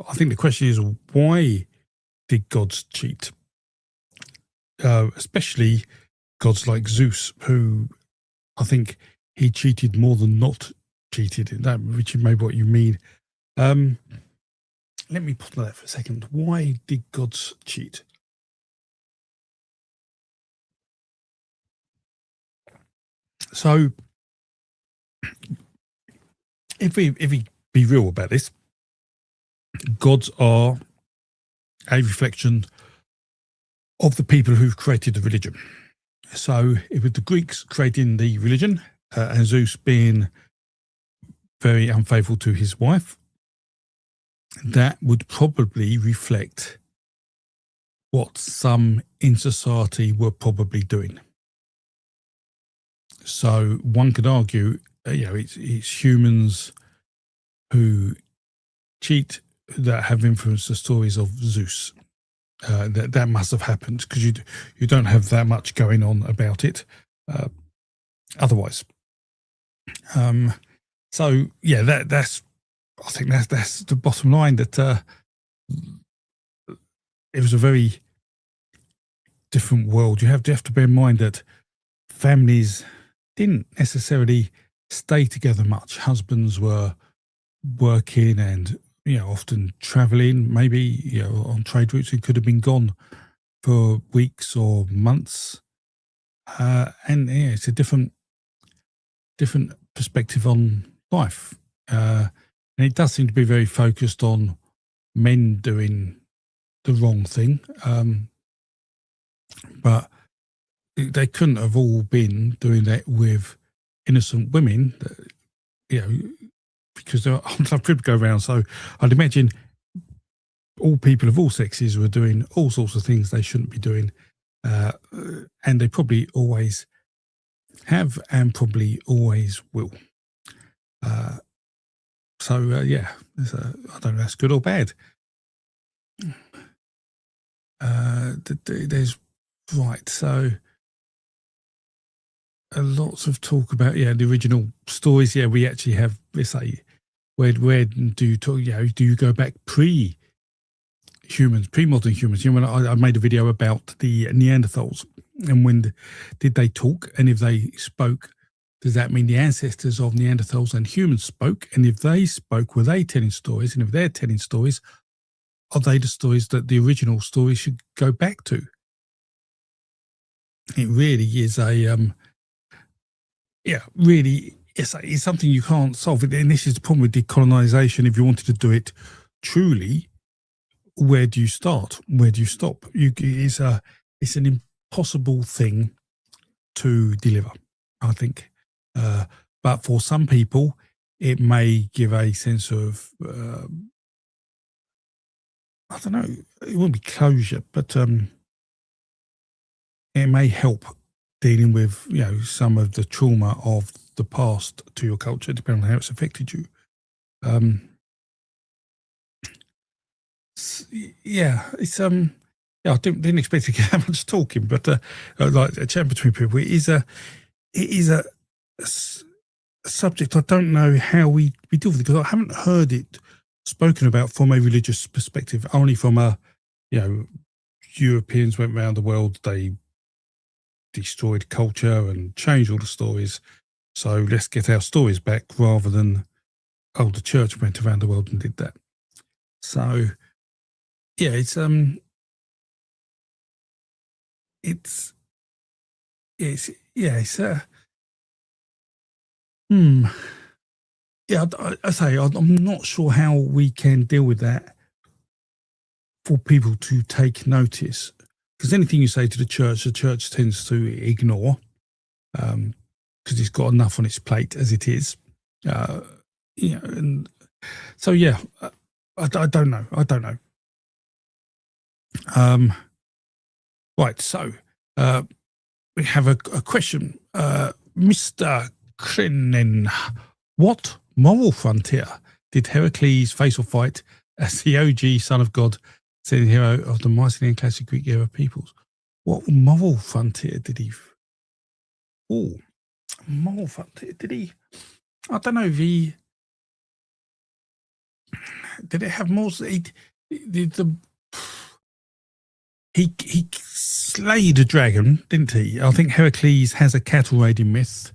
I think the question is, why did gods cheat? Especially gods like Zeus, who I think he cheated more than not cheated. That, which is maybe what you mean. Let me put that for a second. Why did gods cheat? So, if we be real about this, gods are a reflection of the people who've created the religion. So, it was the Greeks creating the religion, and Zeus being very unfaithful to his wife, that would probably reflect what some in society were probably doing. So one could argue, it's humans who cheat that have influenced the stories of Zeus. That must have happened because you don't have that much going on about it otherwise. So yeah, that's I think that's the bottom line. That it was a very different world. You have to bear in mind that families didn't necessarily stay together much. Husbands were working and often traveling, maybe on trade routes. It could have been gone for weeks or months, and it's a different perspective on life, and it does seem to be very focused on men doing the wrong thing, but they couldn't have all been doing that with innocent women, because there are some people go around. So I'd imagine all people of all sexes were doing all sorts of things they shouldn't be doing, and they probably always have and probably always will. I don't know if that's good or bad. There's right. So lots of talk about the original stories. Yeah, we actually have. Let's say, where do you talk? Do you go back pre-humans, pre-modern humans? When I made a video about the Neanderthals and when did they talk, and if they spoke, does that mean the ancestors of Neanderthals and humans spoke? And if they spoke, were they telling stories? And if they're telling stories, are they the stories that the original story should go back to? It really is it's something you can't solve. And this is the problem with decolonization. If you wanted to do it truly, where do you start? Where do you stop? It's an impossible thing to deliver, I think. But for some people, it may give a sense of, I don't know, it wouldn't be closure, but it may help dealing with, some of the trauma of the past to your culture, depending on how it's affected you. I didn't expect to get that much talking, but like a chat between people, it is a subject I don't know how we deal with it, because I haven't heard it spoken about from a religious perspective, only from Europeans went around the world, they destroyed culture and changed all the stories. So let's get our stories back rather than, oh, the church went around the world and did that. So yeah, it's yeah, I say I'm not sure how we can deal with that for people to take notice, because anything you say to the church tends to ignore, because it's got enough on its plate as it is. And so yeah, I don't know. Right, so we have a question, Mr. Krenin. What moral frontier did Heracles face or fight as the OG son of God, sailing hero of the Mycenaean classic Greek era peoples? What moral frontier did he? Oh, moral frontier did he? I don't know if he did. It have more. He slayed a dragon, didn't he? I think Heracles has a cattle raiding myth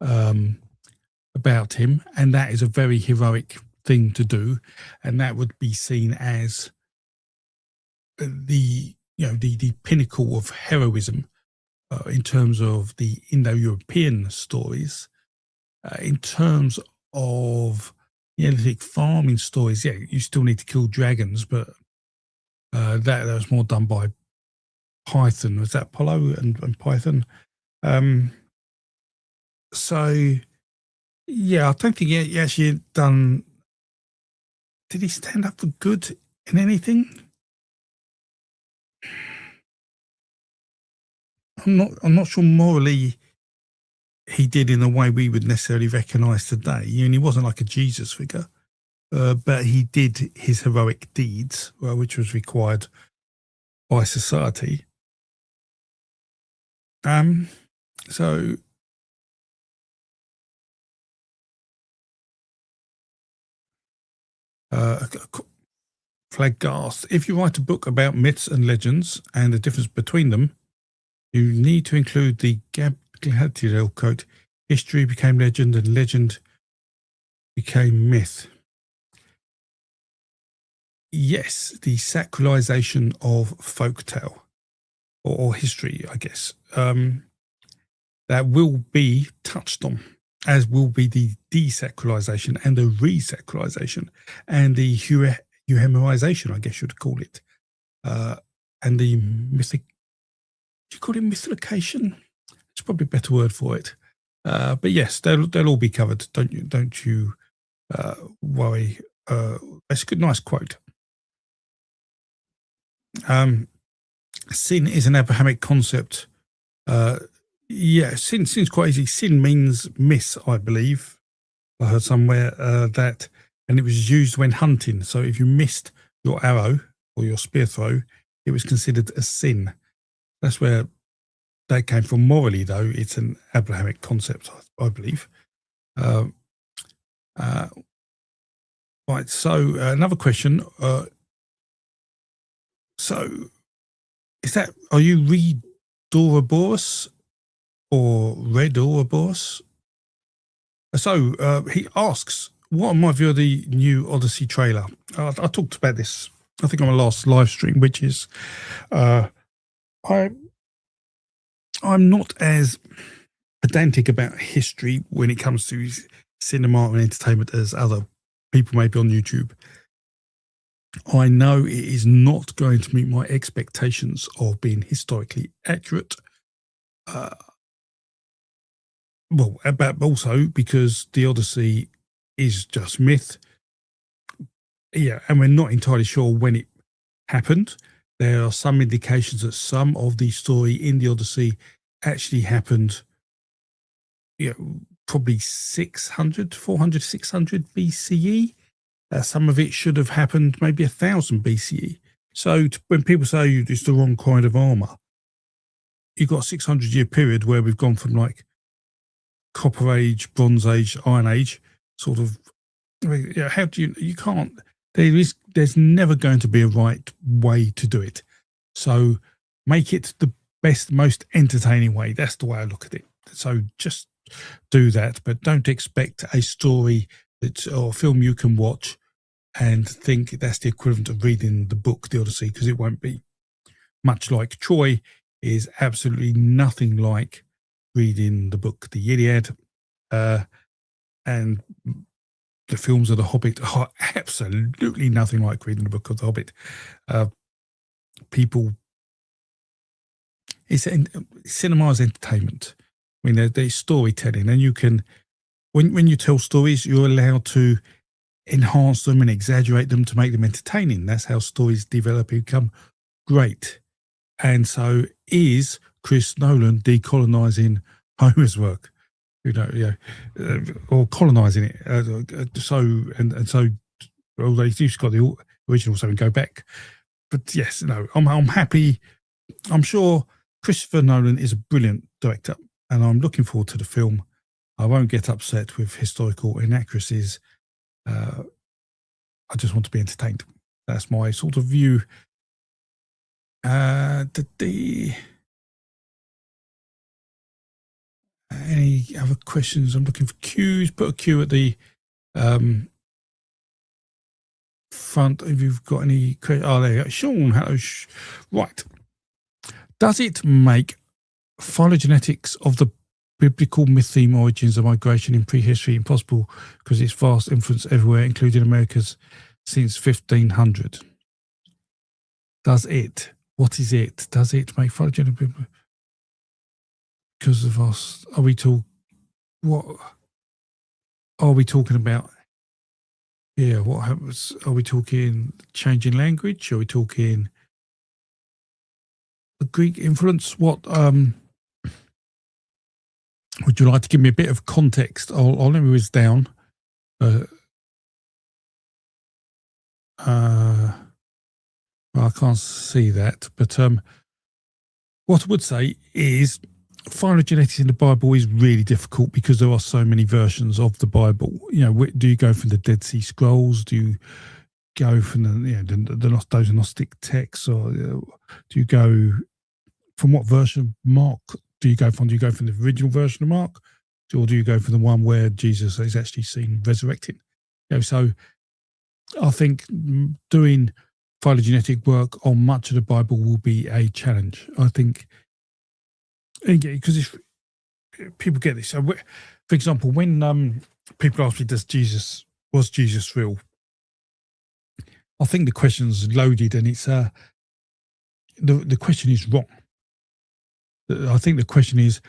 about him, and that is a very heroic thing to do, and that would be seen as the pinnacle of heroism in terms of the Indo-European stories. In terms of Neolithic farming stories, yeah, you still need to kill dragons, but that was more done by Python. Was that Apollo and Python? So yeah, I don't think he actually done. Did he stand up for good in anything? I'm not sure morally he did in a way we would necessarily recognise today. He wasn't like a Jesus figure, but he did his heroic deeds, which was required by society. So Flaggarth, if you write a book about myths and legends and the difference between them, you need to include the Galadriel quote, history became legend and legend became myth. Yes, the sacralization of folktale or history, I guess, that will be touched on, as will be the desacralization and the resacralization and the euhemerization, I guess you'd call it, and the mythic. Do you call it mythification? It's probably a better word for it. But yes, they'll all be covered. Don't you worry. It's a good, nice quote. Sin is an Abrahamic concept. Sin's quite easy. Sin means miss, I believe. I heard somewhere that, and it was used when hunting. So if you missed your arrow or your spear throw, it was considered a sin. That's where that came from. Morally, though, it's an Abrahamic concept, I believe. Right. So another question. So is that, are you Ouroboros or Red Ouroboros? So he asks, what am my view of the new Odyssey trailer? I talked about this, I think, on my last live stream, which is I'm not as pedantic about history when it comes to cinema and entertainment as other people maybe on YouTube. I know it is not going to meet my expectations of being historically accurate. But also because the Odyssey is just myth. Yeah, and we're not entirely sure when it happened. There are some indications that some of the story in the Odyssey actually happened, probably 400, 600 BCE. Some of it should have happened maybe 1000 BCE. So when people say it's the wrong kind of armor, you've got a 600-year period where we've gone from like Copper Age, Bronze Age, Iron Age, sort of. How do you can't? There's never going to be a right way to do it. So make it the best, most entertaining way. That's the way I look at it. So just do that, but don't expect a story or film you can watch and think that's the equivalent of reading the book, The Odyssey, because it won't be. Much like Troy is absolutely nothing like reading the book, The Iliad, and the films of The Hobbit are absolutely nothing like reading the book of The Hobbit. Cinema is entertainment. I mean, there's storytelling, and you can, when you tell stories, you're allowed to enhance them and exaggerate them to make them entertaining. That's how stories develop and become great. And so is Chris Nolan decolonizing Homer's work, or colonizing it. So although he's got the original, so we go back. But yes, no, I'm happy. I'm sure Christopher Nolan is a brilliant director, and I'm looking forward to the film. I won't get upset with historical inaccuracies. I just want to be entertained. That's my sort of view. Any other questions? I'm looking for cues. Put a cue at the front if you've got any questions. Oh, there you go. Sean, hello. Right. Does it make phylogenetics of the biblical myth theme origins of migration in prehistory impossible because its vast influence everywhere, including Americas, since 1500? Does it? What is it? Does it make phylogenetic because of us? What are we talking about? Yeah, what happens? Are we talking changing language? Are we talking the Greek influence? What would you like to give me a bit of context? I'll narrow this down. Well, I can't see that, but what I would say is phylogenetics in the Bible is really difficult because there are so many versions of the Bible. Do you go from the Dead Sea Scrolls? Do you go from those Gnostic texts, or do you go from what version of Mark? Do you go from the original version of Mark, or do you go from the one where Jesus is actually seen resurrected? So I think doing phylogenetic work on much of the Bible will be a challenge. I think, because if people get this, so for example, when people ask me, was Jesus real? I think the question's loaded, and it's the question is wrong. I think the question is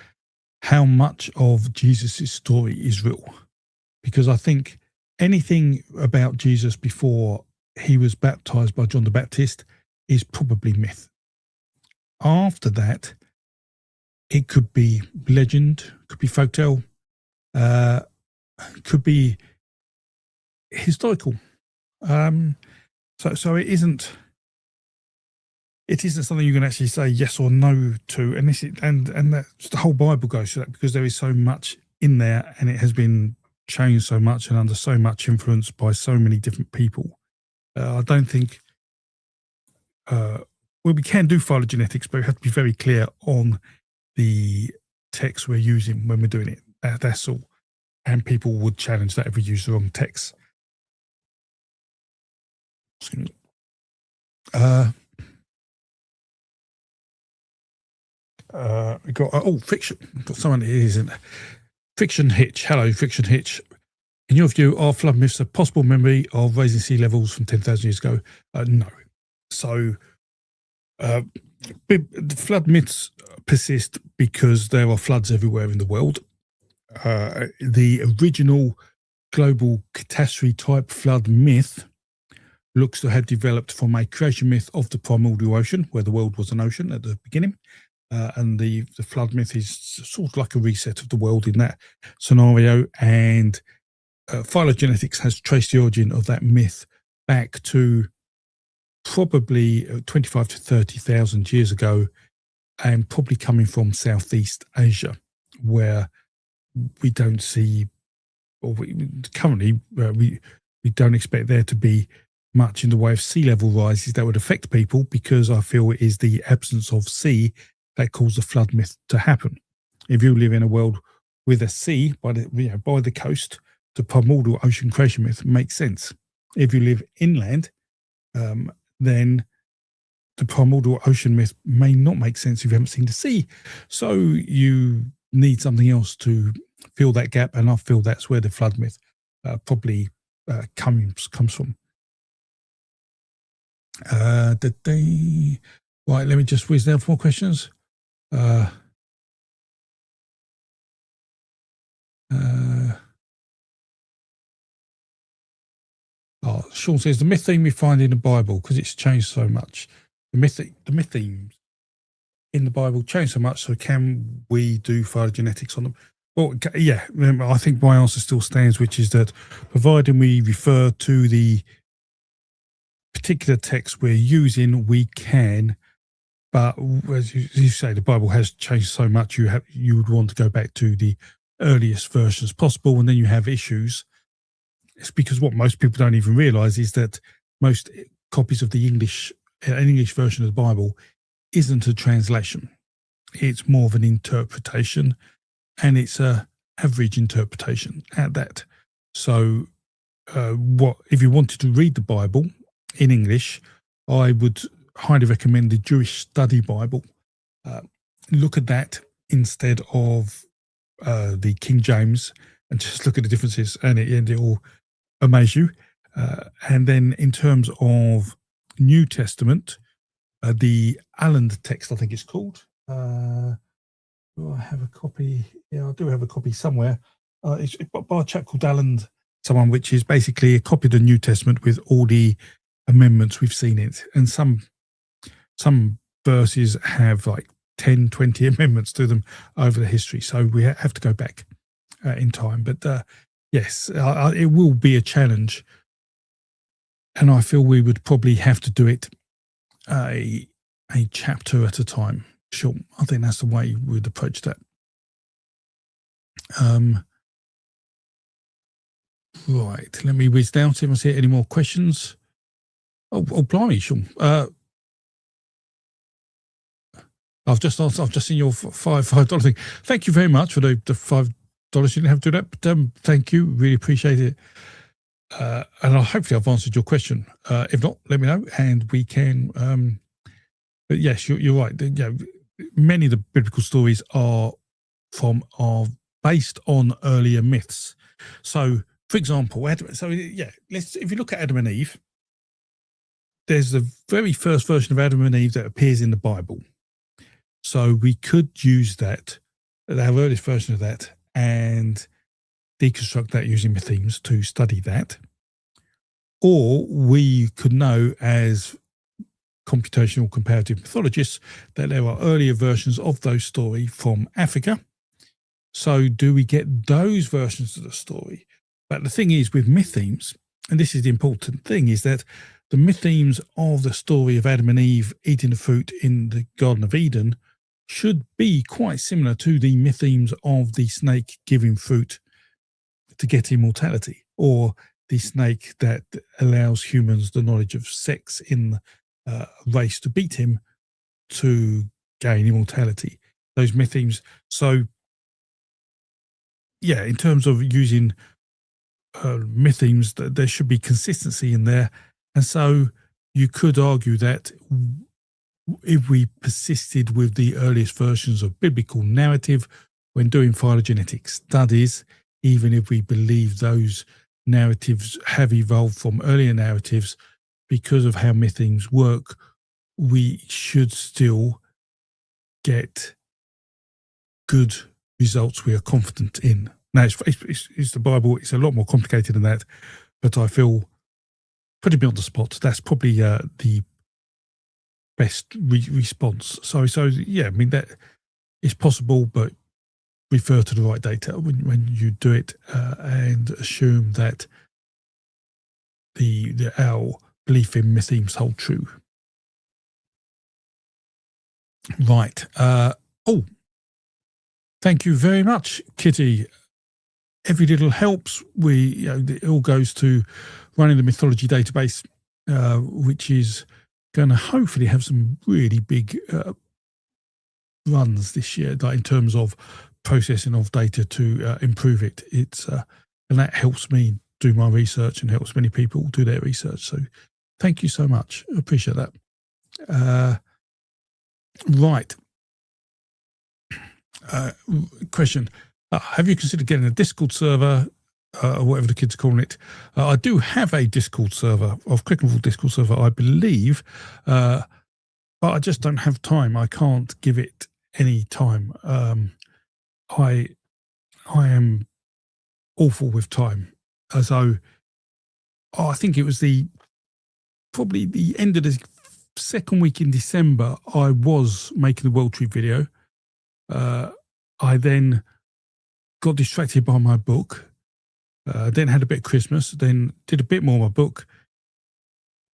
how much of Jesus' story is real, because I think anything about Jesus before he was baptized by John the Baptist is probably myth. After that, it could be legend, could be folktale, could be historical. So it isn't something you can actually say yes or no to, and that's the whole Bible goes to that, because there is so much in there, and it has been changed so much and under so much influence by so many different people. I don't think we can do phylogenetics, but we have to be very clear on the text we're using when we're doing it. That's all. And people would challenge that if we use the wrong text. We got fiction. We've got someone here, isn't it? Fiction Hitch. Hello, Fiction Hitch. In your view, are flood myths a possible memory of raising sea levels from 10,000 years ago? No. So the flood myths persist because there are floods everywhere in the world. The original global catastrophe type flood myth looks to have developed from a creation myth of the primordial ocean, where the world was an ocean at the beginning. And the flood myth is sort of like a reset of the world in that scenario. And phylogenetics has traced the origin of that myth back to probably 25 to 30,000 years ago, and probably coming from Southeast Asia, where we don't see, or currently we don't expect there to be much in the way of sea level rises that would affect people, because I feel it is the absence of sea that caused the flood myth to happen. If you live in a world with a sea by the coast, the primordial ocean creation myth makes sense. If you live inland, then the primordial ocean myth may not make sense if you haven't seen the sea. So you need something else to fill that gap, and I feel that's where the flood myth probably comes from. Right, let me just whiz down 4 questions. Sean says the myth theme we find in the Bible, because it's changed so much. The myth themes in the Bible change so much. So can we do phylogenetics on them? Well, yeah. I think my answer still stands, which is that providing we refer to the particular text we're using, we can. But as you say, the Bible has changed so much. You would want to go back to the earliest versions possible, and then you have issues. It's because what most people don't even realize is that most copies of the English version of the Bible isn't a translation. It's more of an interpretation, and it's a average interpretation at that. So if you wanted to read the Bible in English, I would highly recommend the Jewish Study Bible. Look at that instead of the King James, and just look at the differences, and it will amaze you. And then in terms of New Testament, the Allen text, I think it's called. Do I have a copy? Yeah, I do have a copy somewhere. It's by a chap called Allen, someone, which is basically a copy of the New Testament with all the amendments we've seen in it. And some verses have like 10, 20 amendments to them over the history. So we have to go back in time. But yes, it will be a challenge. And I feel we would probably have to do it a chapter at a time. Sure, I think that's the way we'd approach that. Right, let me whiz down, see if I see any more questions. Oh, blimey, Sean. I've just seen your $5 thing. Thank you very much for the $5. You didn't have to do that, but thank you. Really appreciate it. And hopefully I've answered your question. If not, let me know, and we can. But yes, you're right. Many of the biblical stories are based on earlier myths. So, for example, if you look at Adam and Eve, there's the very first version of Adam and Eve that appears in the Bible. So we could use that, our earliest version of that, and deconstruct that using myth themes to study that. Or we could know as computational comparative mythologists that there are earlier versions of those stories from Africa. So do we get those versions of the story? But the thing is with myth themes, and this is the important thing, is that the myth themes of the story of Adam and Eve eating the fruit in the Garden of Eden should be quite similar to the myth themes of the snake giving fruit to get immortality, or the snake that allows humans the knowledge of sex in a race to beat him to gain immortality. Those myth themes. So, yeah, in terms of using myth themes, there should be consistency in there. And so you could argue that if we persisted with the earliest versions of biblical narrative when doing phylogenetic studies, even if we believe those narratives have evolved from earlier narratives because of how myth themes work, we should still get good results we are confident in. Now, it's the Bible. It's a lot more complicated than that, but I feel, putting me on the spot, that's probably the best response. So yeah, I mean, that is possible, but refer to the right data when you do it, and assume that our belief in myth themes hold true. Right. Thank you very much, Kitty. Every little helps. It all goes to running the mythology database, which is going to hopefully have some really big runs this year, like in terms of processing of data to improve it. It's and that helps me do my research and helps many people do their research. So thank you so much. I appreciate that. Right. Question. Have you considered getting a Discord server, or whatever the kids are calling it? I do have a Discord server, of Clickenful Discord server, I believe, but I just don't have time. I can't give it any time. I am awful with time. So I think it was probably the end of the second week in December, I was making the World Tree video. I then got distracted by my book, then had a bit of Christmas, then did a bit more of my book.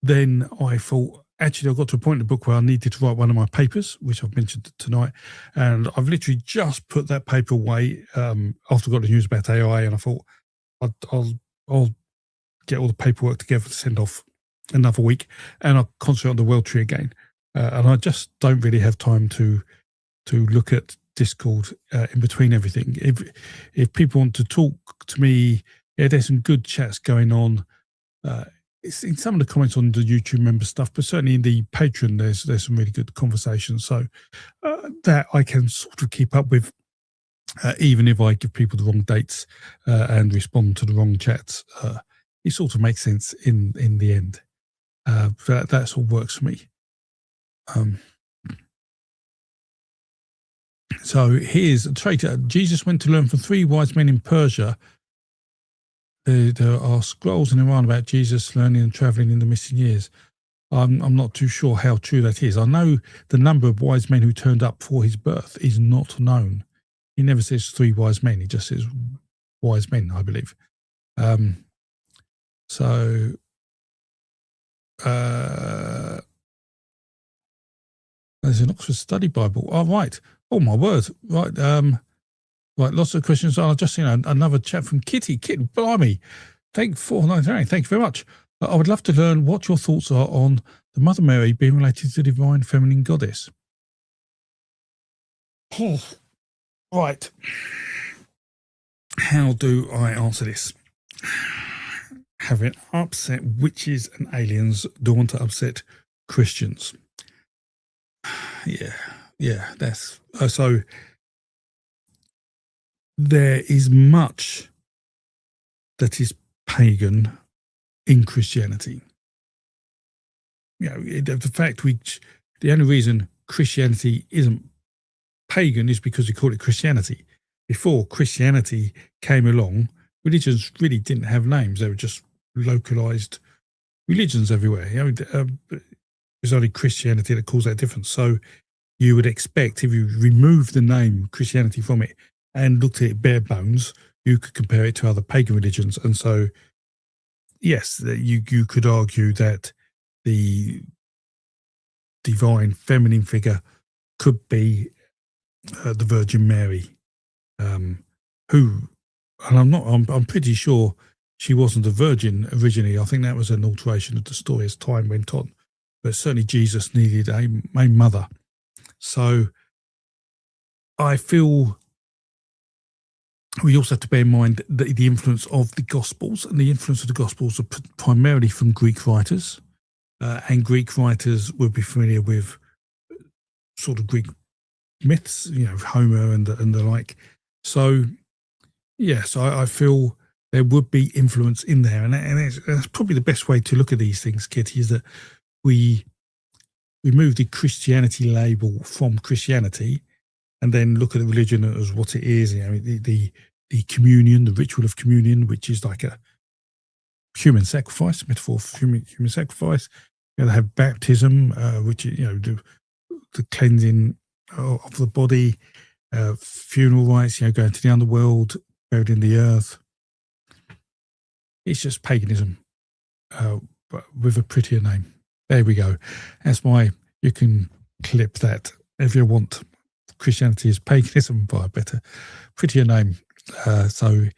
Then I thought, actually, I got to a point in the book where I needed to write one of my papers, which I've mentioned tonight. And I've literally just put that paper away after I got the news about AI. And I thought, I'll get all the paperwork together to send off another week. And I'll concentrate on the World Tree again. And I just don't really have time to look at Discord in between everything. If people want to talk to me, yeah, there's some good chats going on. It's in some of the comments on the YouTube member stuff, but certainly in the Patreon, there's some really good conversations. So that I can sort of keep up with, even if I give people the wrong dates and respond to the wrong chats. It sort of makes sense in the end. That sort of works for me. So here's a traitor. Jesus went to learn from 3 wise men in Persia. There are scrolls in Iran about Jesus learning and traveling in the missing years. I'm not too sure how true that is. I know the number of wise men who turned up for his birth is not known. He never says 3 wise men. He just says wise men, I believe. There's an Oxford Study Bible. Oh, right. Oh, my word. Right. Right. Lots of questions. I've just seen another chat from Kitty. Kitty, blimey. Thank you very much. I would love to learn what your thoughts are on the Mother Mary being related to the divine feminine goddess. Oh, right. How do I answer this? Having upset witches and aliens, don't want to upset Christians. Yeah, that's so. There is much that is pagan in Christianity. You know, the fact the only reason Christianity isn't pagan is because we call it Christianity. Before Christianity came along, religions really didn't have names. They were just localized religions everywhere. You know, there's only Christianity that caused that difference. So you would expect, if you remove the name Christianity from it and looked at it bare bones, you could compare it to other pagan religions. And so, yes, you could argue that the divine feminine figure could be the Virgin Mary, who, and I'm pretty sure she wasn't a virgin originally. I think that was an alteration of the story as time went on. But certainly Jesus needed a mother. So I feel we also have to bear in mind the influence of the Gospels, and the influence of the Gospels are primarily from Greek writers, and Greek writers would be familiar with sort of Greek myths, you know, Homer and the like. So, yes, I feel there would be influence in there, and that's probably the best way to look at these things, Kitty, is that we remove the Christianity label from Christianity and then look at the religion as what it is. You know, the communion, the ritual of communion, which is like a human sacrifice, metaphor for human sacrifice. You know, they have baptism, which is, you know, the cleansing of the body, funeral rites, you know, going to the underworld, buried in the earth. It's just paganism, but with a prettier name. There we go. You can clip that if you want. Christianity is paganism by a prettier name. So,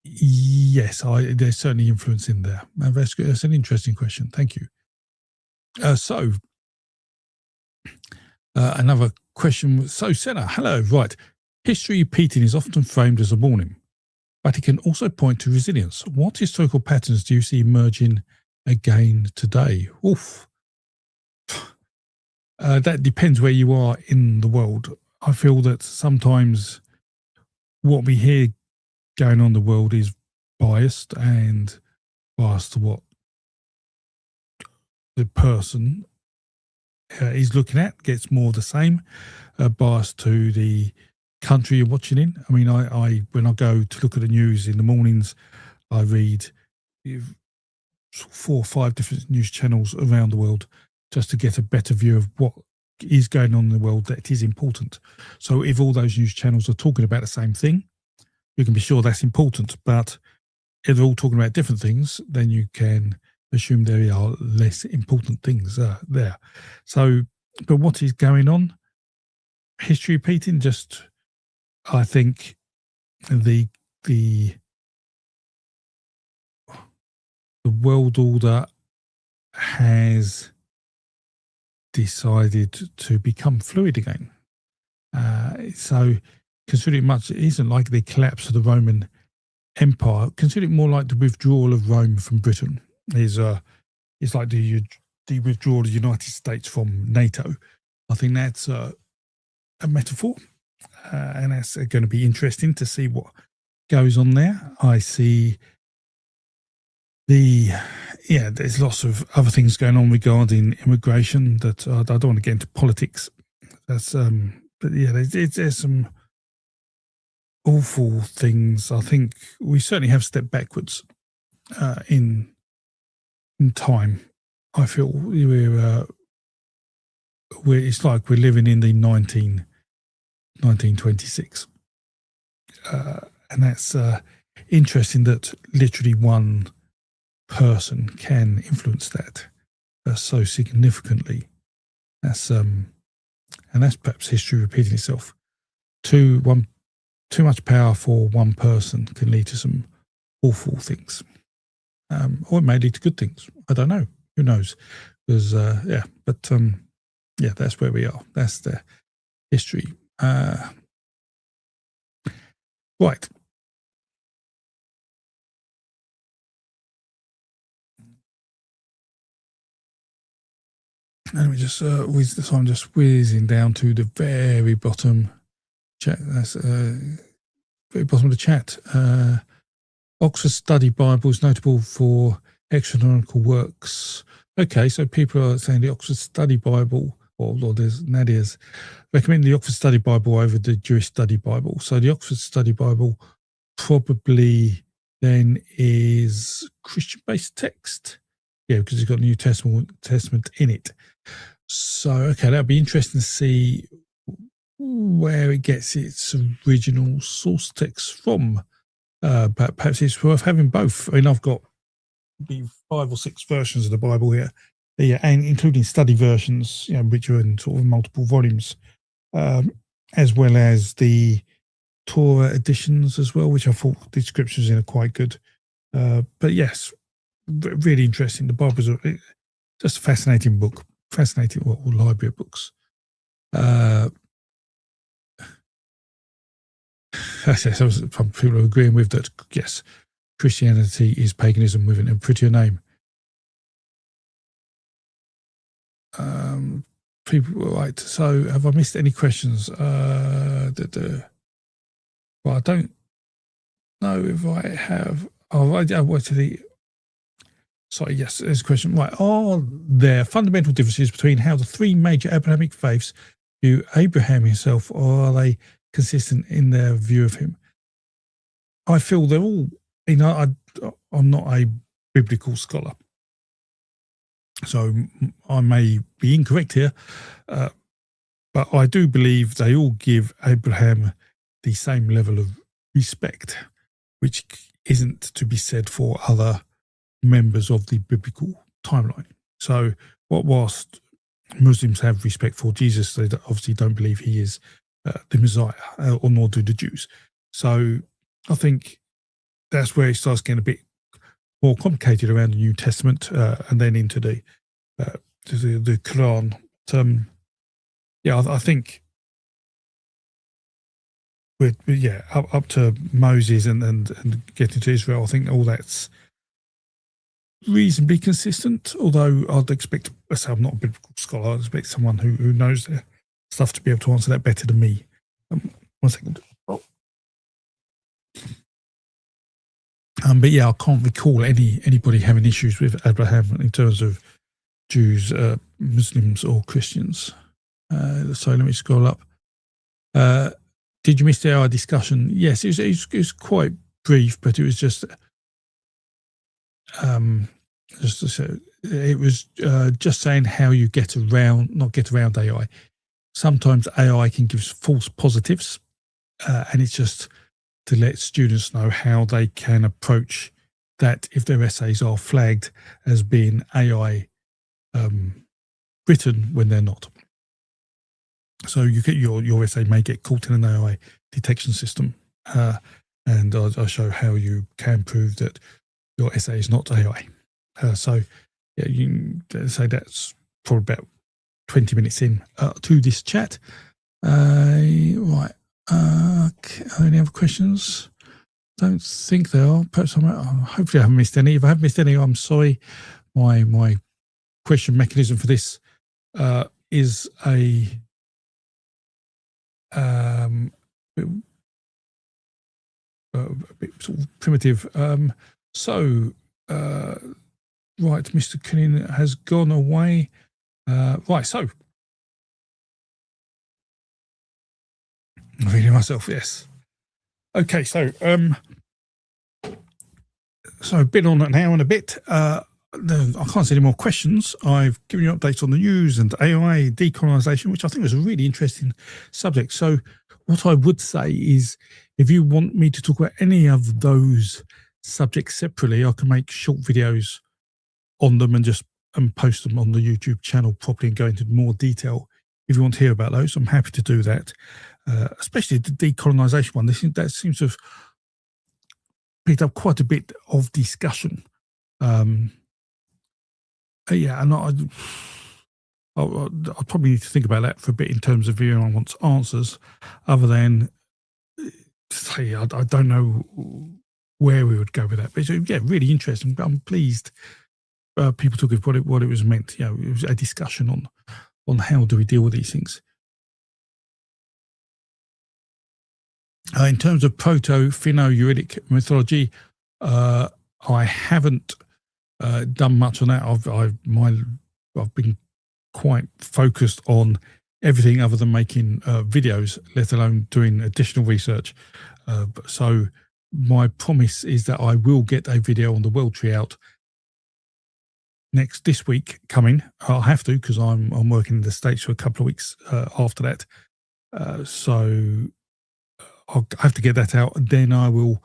yes, there's certainly influence in there. And that's an interesting question. Thank you. So, Another question. So, Senna, hello. Right. History repeating is often framed as a warning, but it can also point to resilience. What historical patterns do you see emerging again today? Oof. That depends where you are in the world. I feel that sometimes what we hear going on in the world is biased and biased to what the person is looking at, gets more of the same, biased to the country you're watching in. I mean, I when I go to look at the news in the mornings, I read 4 or 5 different news channels around the world just to get a better view of what is going on in the world that is important. So if all those news channels are talking about the same thing, you can be sure that's important. But if they're all talking about different things, then you can assume there are less important things there. So, but what is going on? History repeating, just, I think the world order has decided to become fluid again. So consider it much, it isn't like the collapse of the Roman Empire. Consider it more like the withdrawal of Rome from Britain. It's like the withdrawal of the United States from NATO. I think that's a metaphor, and that's going to be interesting to see what goes on there. I see there's lots of other things going on regarding immigration that I don't want to get into politics. That's but yeah, there's some awful things. I think we certainly have stepped backwards in time. I feel we're it's like we're living in the 1926, and that's interesting that literally one person can influence that so significantly. That's and that's perhaps history repeating itself. Too much power for one person can lead to some awful things, or it may lead to good things. I don't know. Who knows? Because that's where we are. That's the history. Right. Let me just so I'm just whizzing down to the very bottom chat. That's very bottom of the chat. Oxford Study Bible is notable for extra-canonical works. Okay, so people are saying the Oxford Study Bible, or there's Nadia's recommending the Oxford Study Bible over the Jewish Study Bible. So the Oxford Study Bible probably then is Christian-based text. Yeah, because it's got New Testament in it. So, okay, that'd be interesting to see where it gets its original source text from. But perhaps it's worth having both. I mean, I've got the 5 or 6 versions of the Bible here, and including study versions, which are in sort of multiple volumes, as well as the Torah editions as well, which I thought the descriptions in are quite good. But yes, really interesting. The Bible's just a fascinating book, fascinating library of books. Some people are agreeing with that. Yes, Christianity is paganism with a prettier name. People, right? So, have I missed any questions? Well, I don't know if I have. Sorry, yes, there's a question. Right, are there fundamental differences between how the 3 major Abrahamic faiths view Abraham himself, or are they consistent in their view of him? I feel they're all, I'm not a biblical scholar, so I may be incorrect here, but I do believe they all give Abraham the same level of respect, which isn't to be said for other members of the biblical timeline. So whilst Muslims have respect for Jesus, they obviously don't believe he is the Messiah, or nor do the Jews. So I think that's where it starts getting a bit more complicated around the New Testament, and then into the Quran. yeah, I think up to Moses and getting to Israel, I think all that's reasonably consistent. Although I'd expect, I'm not a biblical scholar, I'd expect someone who knows their stuff to be able to answer that better than me. 1 second. Oh. But yeah, I can't recall anybody having issues with Abraham in terms of Jews, Muslims, or Christians. So let me scroll up. Did you miss the AI discussion? Yes, it was quite brief, but it was just to say, it was just saying how you not get around AI. Sometimes AI can give false positives, and it's just to let students know how they can approach that if their essays are flagged as being AI written when they're not. So you get your essay may get caught in an AI detection system, and I'll show how you can prove that your essay is not AI. So yeah, you can say that's probably about 20 minutes in to this chat. Right. Any other questions? Don't think there are. Perhaps hopefully I haven't missed any. If I have missed any, I'm sorry. My question mechanism for this is a bit sort of primitive. Right, Mr. Cunning has gone away. Right, so I'm reading myself, yes. Okay, so I've been on an hour and a bit. I can't see any more questions. I've given you updates on the news and AI, decolonization, which I think was a really interesting subject. So what I would say is, if you want me to talk about any of those subjects separately, I can make short videos on them and just post them on the YouTube channel properly and go into more detail. If you want to hear about those, I'm happy to do that. Especially the decolonization one. That seems to have picked up quite a bit of discussion. Yeah, and I'll probably need to think about that for a bit in terms of viewing on answers, other than say I don't know where we would go with that. But yeah, really interesting. But I'm pleased people took it what it was meant. You know, it was a discussion on how do we deal with these things. In terms of proto-Finno-Uritic mythology, I haven't done much on that. I've been quite focused on everything other than making videos, let alone doing additional research. So my promise is that I will get a video on the World Tree out this week coming. I'll have to, because I'm working in the States for a couple of weeks after that. So I'll have to get that out. Then I will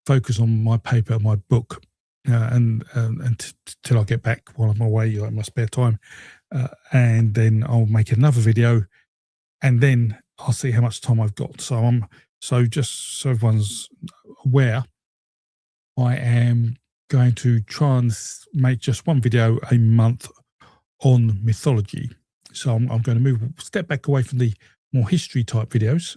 focus on my paper, my book, and till I get back while I'm away, like my spare time, and then I'll make another video, and then I'll see how much time I've got. So just so everyone's aware, I am going to try and make just one video a month on mythology. So I'm going to step back away from the more history type videos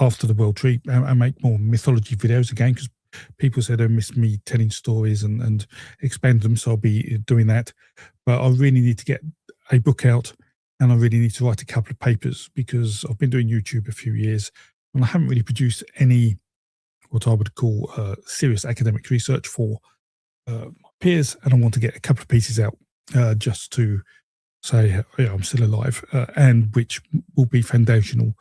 after the World Tree and make more mythology videos again, because people said they miss me telling stories and expand them. So I'll be doing that. But I really need to get a book out, and I really need to write a couple of papers, because I've been doing YouTube a few years and I haven't really produced any what I would call serious academic research for my peers, and I want to get a couple of pieces out just to say, yeah, I'm still alive, and which will be foundational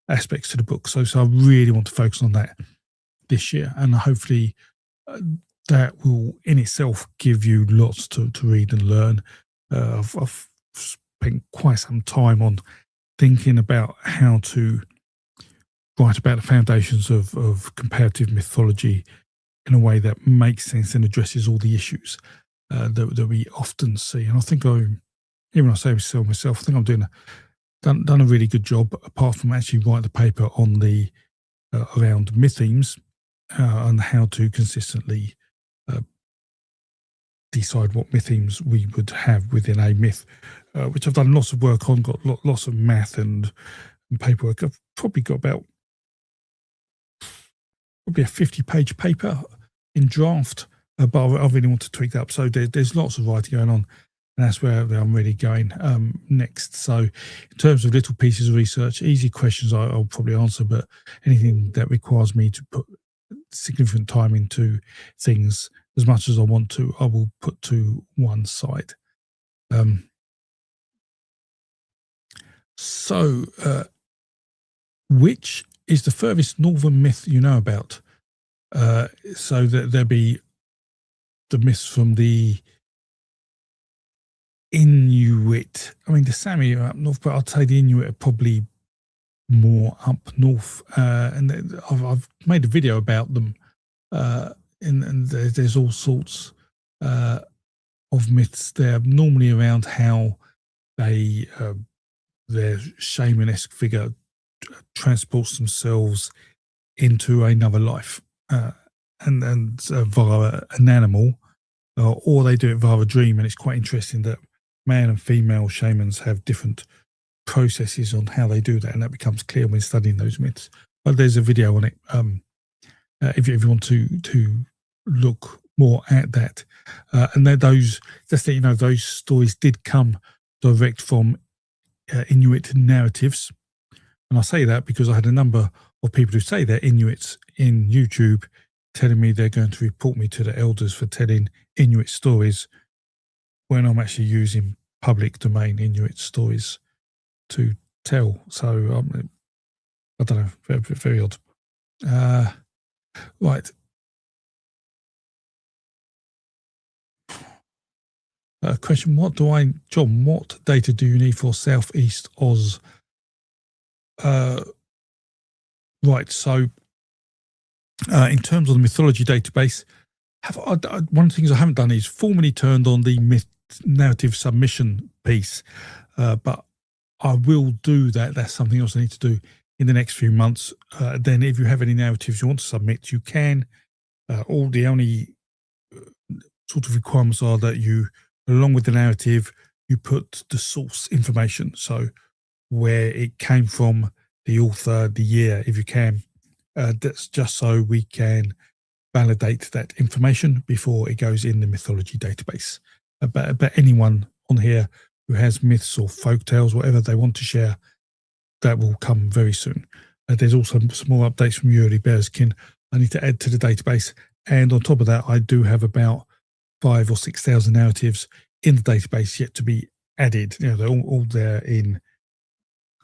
aspects to the book. So I really want to focus on that this year, and hopefully that will in itself give you lots to read and learn. I've spent quite some time on thinking about how to write about the foundations of comparative mythology in a way that makes sense and addresses all the issues that we often see. And I think even I say so myself, I think I'm done a really good job, apart from actually write the paper on the around myth themes and how to consistently decide what myth themes we would have within a myth, which I've done lots of work on, got lots of math and paperwork. I've probably got about a 50-page paper in draft, but I really want to tweak that up. So there's lots of writing going on, and that's where I'm really going next. So in terms of little pieces of research, easy questions I'll probably answer, but anything that requires me to put significant time into things as much as I want to, I will put to one side. So which is the furthest northern myth you know about? So there'll be the myths from the Inuit. I mean, the Sami are up north, but I'd say the Inuit are probably more up north. And I've made a video about them, and there's all sorts of myths there, normally around how they their shamanesque figure transports themselves into another life, and via an animal, or they do it via a dream. And it's quite interesting that male and female shamans have different processes on how they do that, and that becomes clear when studying those myths. But there's a video on it if you want to look more at that. And then those stories did come direct from Inuit narratives. And I say that because I had a number of people who say they're Inuits in YouTube telling me they're going to report me to the elders for telling Inuit stories when I'm actually using public domain Inuit stories to tell. So I don't know, very, very odd. Right. Question: John, what data do you need for Southeast Oz? Right. So, in terms of the mythology database, one of the things I haven't done is formally turned on the myth narrative submission piece, but I will do that. That's something else I need to do in the next few months. Then, if you have any narratives you want to submit, you can. All the only sort of requirements are that you, along with the narrative, you put the source information, so where it came from, the author, the year, if you can. That's just so we can validate that information before it goes in the mythology database. But anyone on here who has myths or folk tales, whatever they want to share, that will come very soon. There's also some more updates from Yuri Bearskin I need to add to the database. And on top of that, I do have about 5,000 or 6,000 narratives in the database yet to be added. They're all there in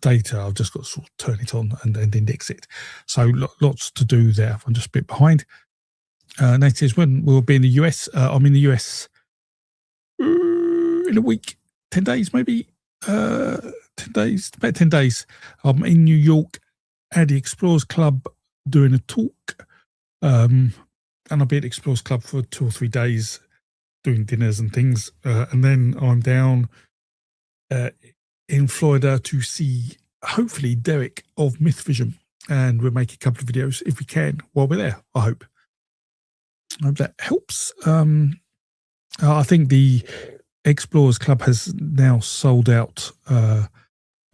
data. I've just got to sort of turn it on and index it. So lots to do there. I'm just a bit behind. Nate says, when we'll be in the US? I'm in the US in a week, 10 days maybe. 10 days, about 10 days. I'm in New York at the Explorers Club doing a talk. And I'll be at Explorers Club for 2 or 3 days doing dinners and things. And then I'm down in Florida to see, hopefully, Derek of Myth Vision. And we'll make a couple of videos if we can while we're there, I hope. I hope that helps. I think the Explorers Club has now sold out. I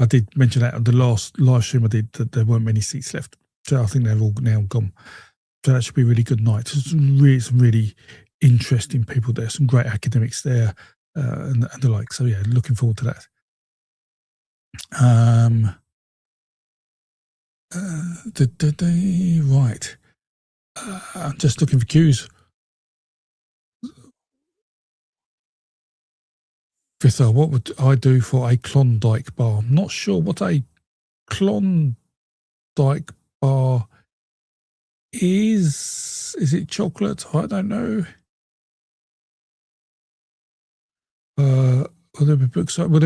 did mention that at the last live stream I did, that there weren't many seats left. So I think they're all now gone. So that should be a really good night. Some really interesting people there, some great academics there, and the like. So yeah, looking forward to that. Right. I'm just looking for cues. Vitha, what would I do for a Klondike bar? I'm not sure what a Klondike bar is. Is it chocolate? I don't know. Will there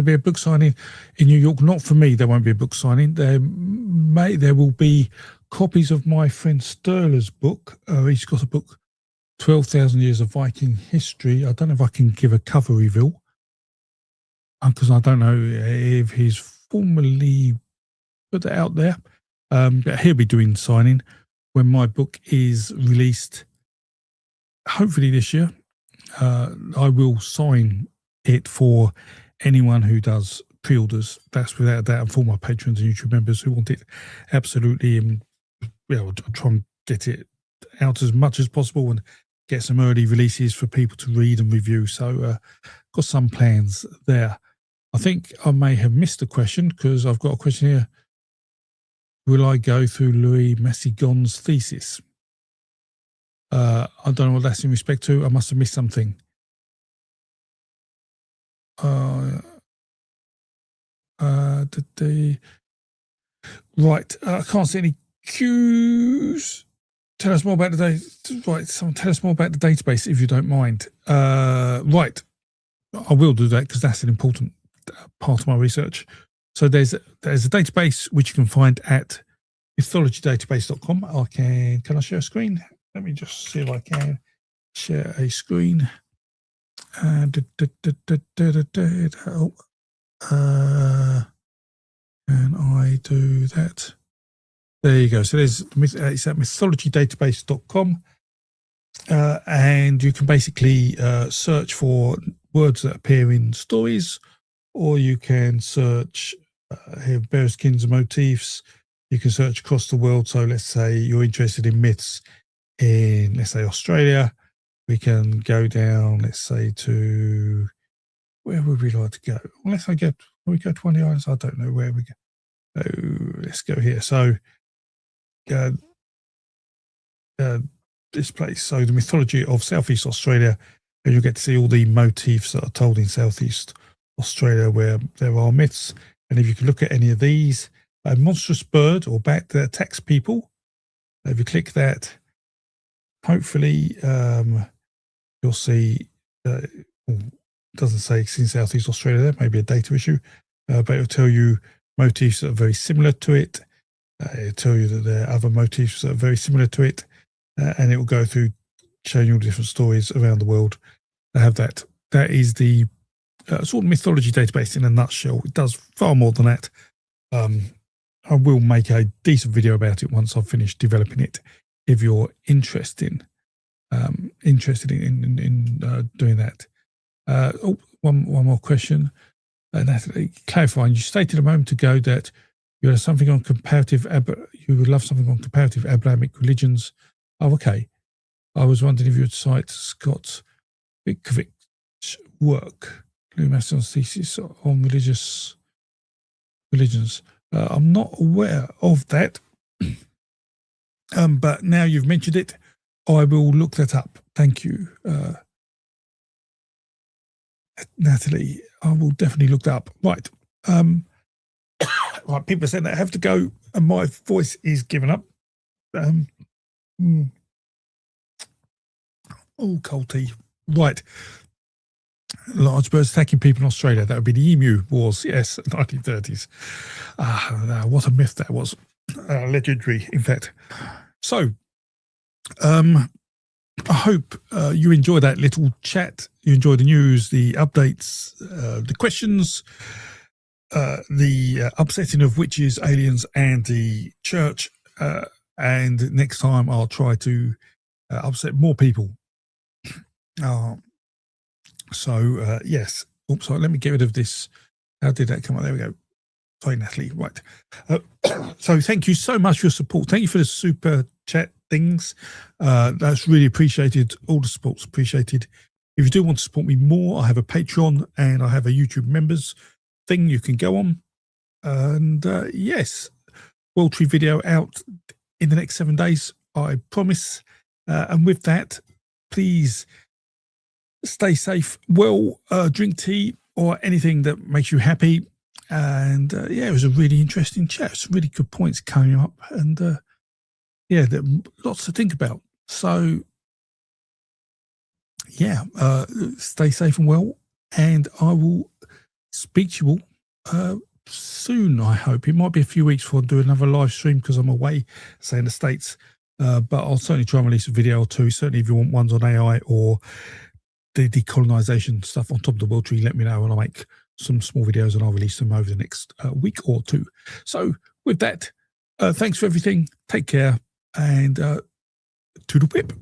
be a book signing in New York? Not for me. There won't be a book signing. There will be copies of my friend Sterler's book. He's got a book, 12,000 Years of Viking History. I don't know if I can give a cover reveal, because I don't know if he's formally put it out there. But he'll be doing signing when my book is released, hopefully this year. I will sign it for anyone who does pre-orders, that's without a doubt, and for my patrons and YouTube members who want it absolutely, I'll try and get it out as much as possible and get some early releases for people to read and review. So got some plans there. I think I may have missed a question because I've got a question here. Will I go through Louis Massigon's thesis? I don't know what that's in respect to. I must have missed something. Right, I can't see any cues. Tell us more about the tell us more about the database if you don't mind. Right, I will do that because that's an important part of my research. So there's a database which you can find at mythologydatabase.com. Can I share a screen? Let me just see if I can share a screen. Can I do that? There you go. So it's at mythologydatabase.com, and you can basically search for words that appear in stories, or you can search various kinds of motifs. You can search across the world. So let's say you're interested in myths in, let's say, Australia. We can go down, let's say, to, where would we like to go? Unless we go to one of the islands, I don't know where we go. So let's go here. So this place, so the mythology of Southeast Australia, and you'll get to see all the motifs that are told in Southeast Australia where there are myths. And if you can look at any of these, a monstrous bird or bat that attacks people, if you click that, hopefully you'll see, it doesn't say it's in Southeast Australia, there may be a data issue, but it'll tell you motifs that are very similar to it. It'll tell you that there are other motifs that are very similar to it, and it will go through showing you all different stories around the world that have that. That is the sort of mythology database in a nutshell. It does far more than that. I will make a decent video about it once I've finished developing it, if you're interested in doing that. One more question. Natalie, clarifying, you stated a moment ago that you had something on comparative, you would love something on comparative Abrahamic religions. Oh, okay. I was wondering if you'd cite Scott Bickovich's work, Louis Masson's thesis on religions. I'm not aware of that, but now you've mentioned it, I will look that up. Thank you, Natalie. I will definitely look that up. Right. Right, people are saying that I have to go and my voice is giving up. Oh, cold tea. Right. Large birds attacking people in Australia. That would be the Emu Wars. Yes, 1930s. What a myth that was. Legendary, in fact. So, I hope you enjoyed that little chat. You enjoyed the news, the updates, the questions, the upsetting of witches, aliens, and the church. And next time I'll try to upset more people. Yes. Oops, sorry, let me get rid of this. How did that come up? There we go. Sorry, Natalie. Right. So thank you so much for your support. Thank you for the super chat things. That's really appreciated. All the support's appreciated. If you do want to support me more, I have a Patreon and I have a YouTube members thing you can go on. And yes, World Tree video out in the next 7 days, I promise. And with that, please stay safe, well, drink tea or anything that makes you happy. And yeah, it was a really interesting chat. Some really good points coming up, and yeah, there are lots to think about. So yeah, stay safe and well, and I will speak to you all soon. I hope it might be a few weeks before I do another live stream because I'm away, say in the States. But I'll certainly try and release a video or two. Certainly, if you want ones on AI or the decolonization stuff on top of the World Tree, let me know and I'll make some small videos and I'll release them over the next week or two. So with that, thanks for everything. Take care and to the whip.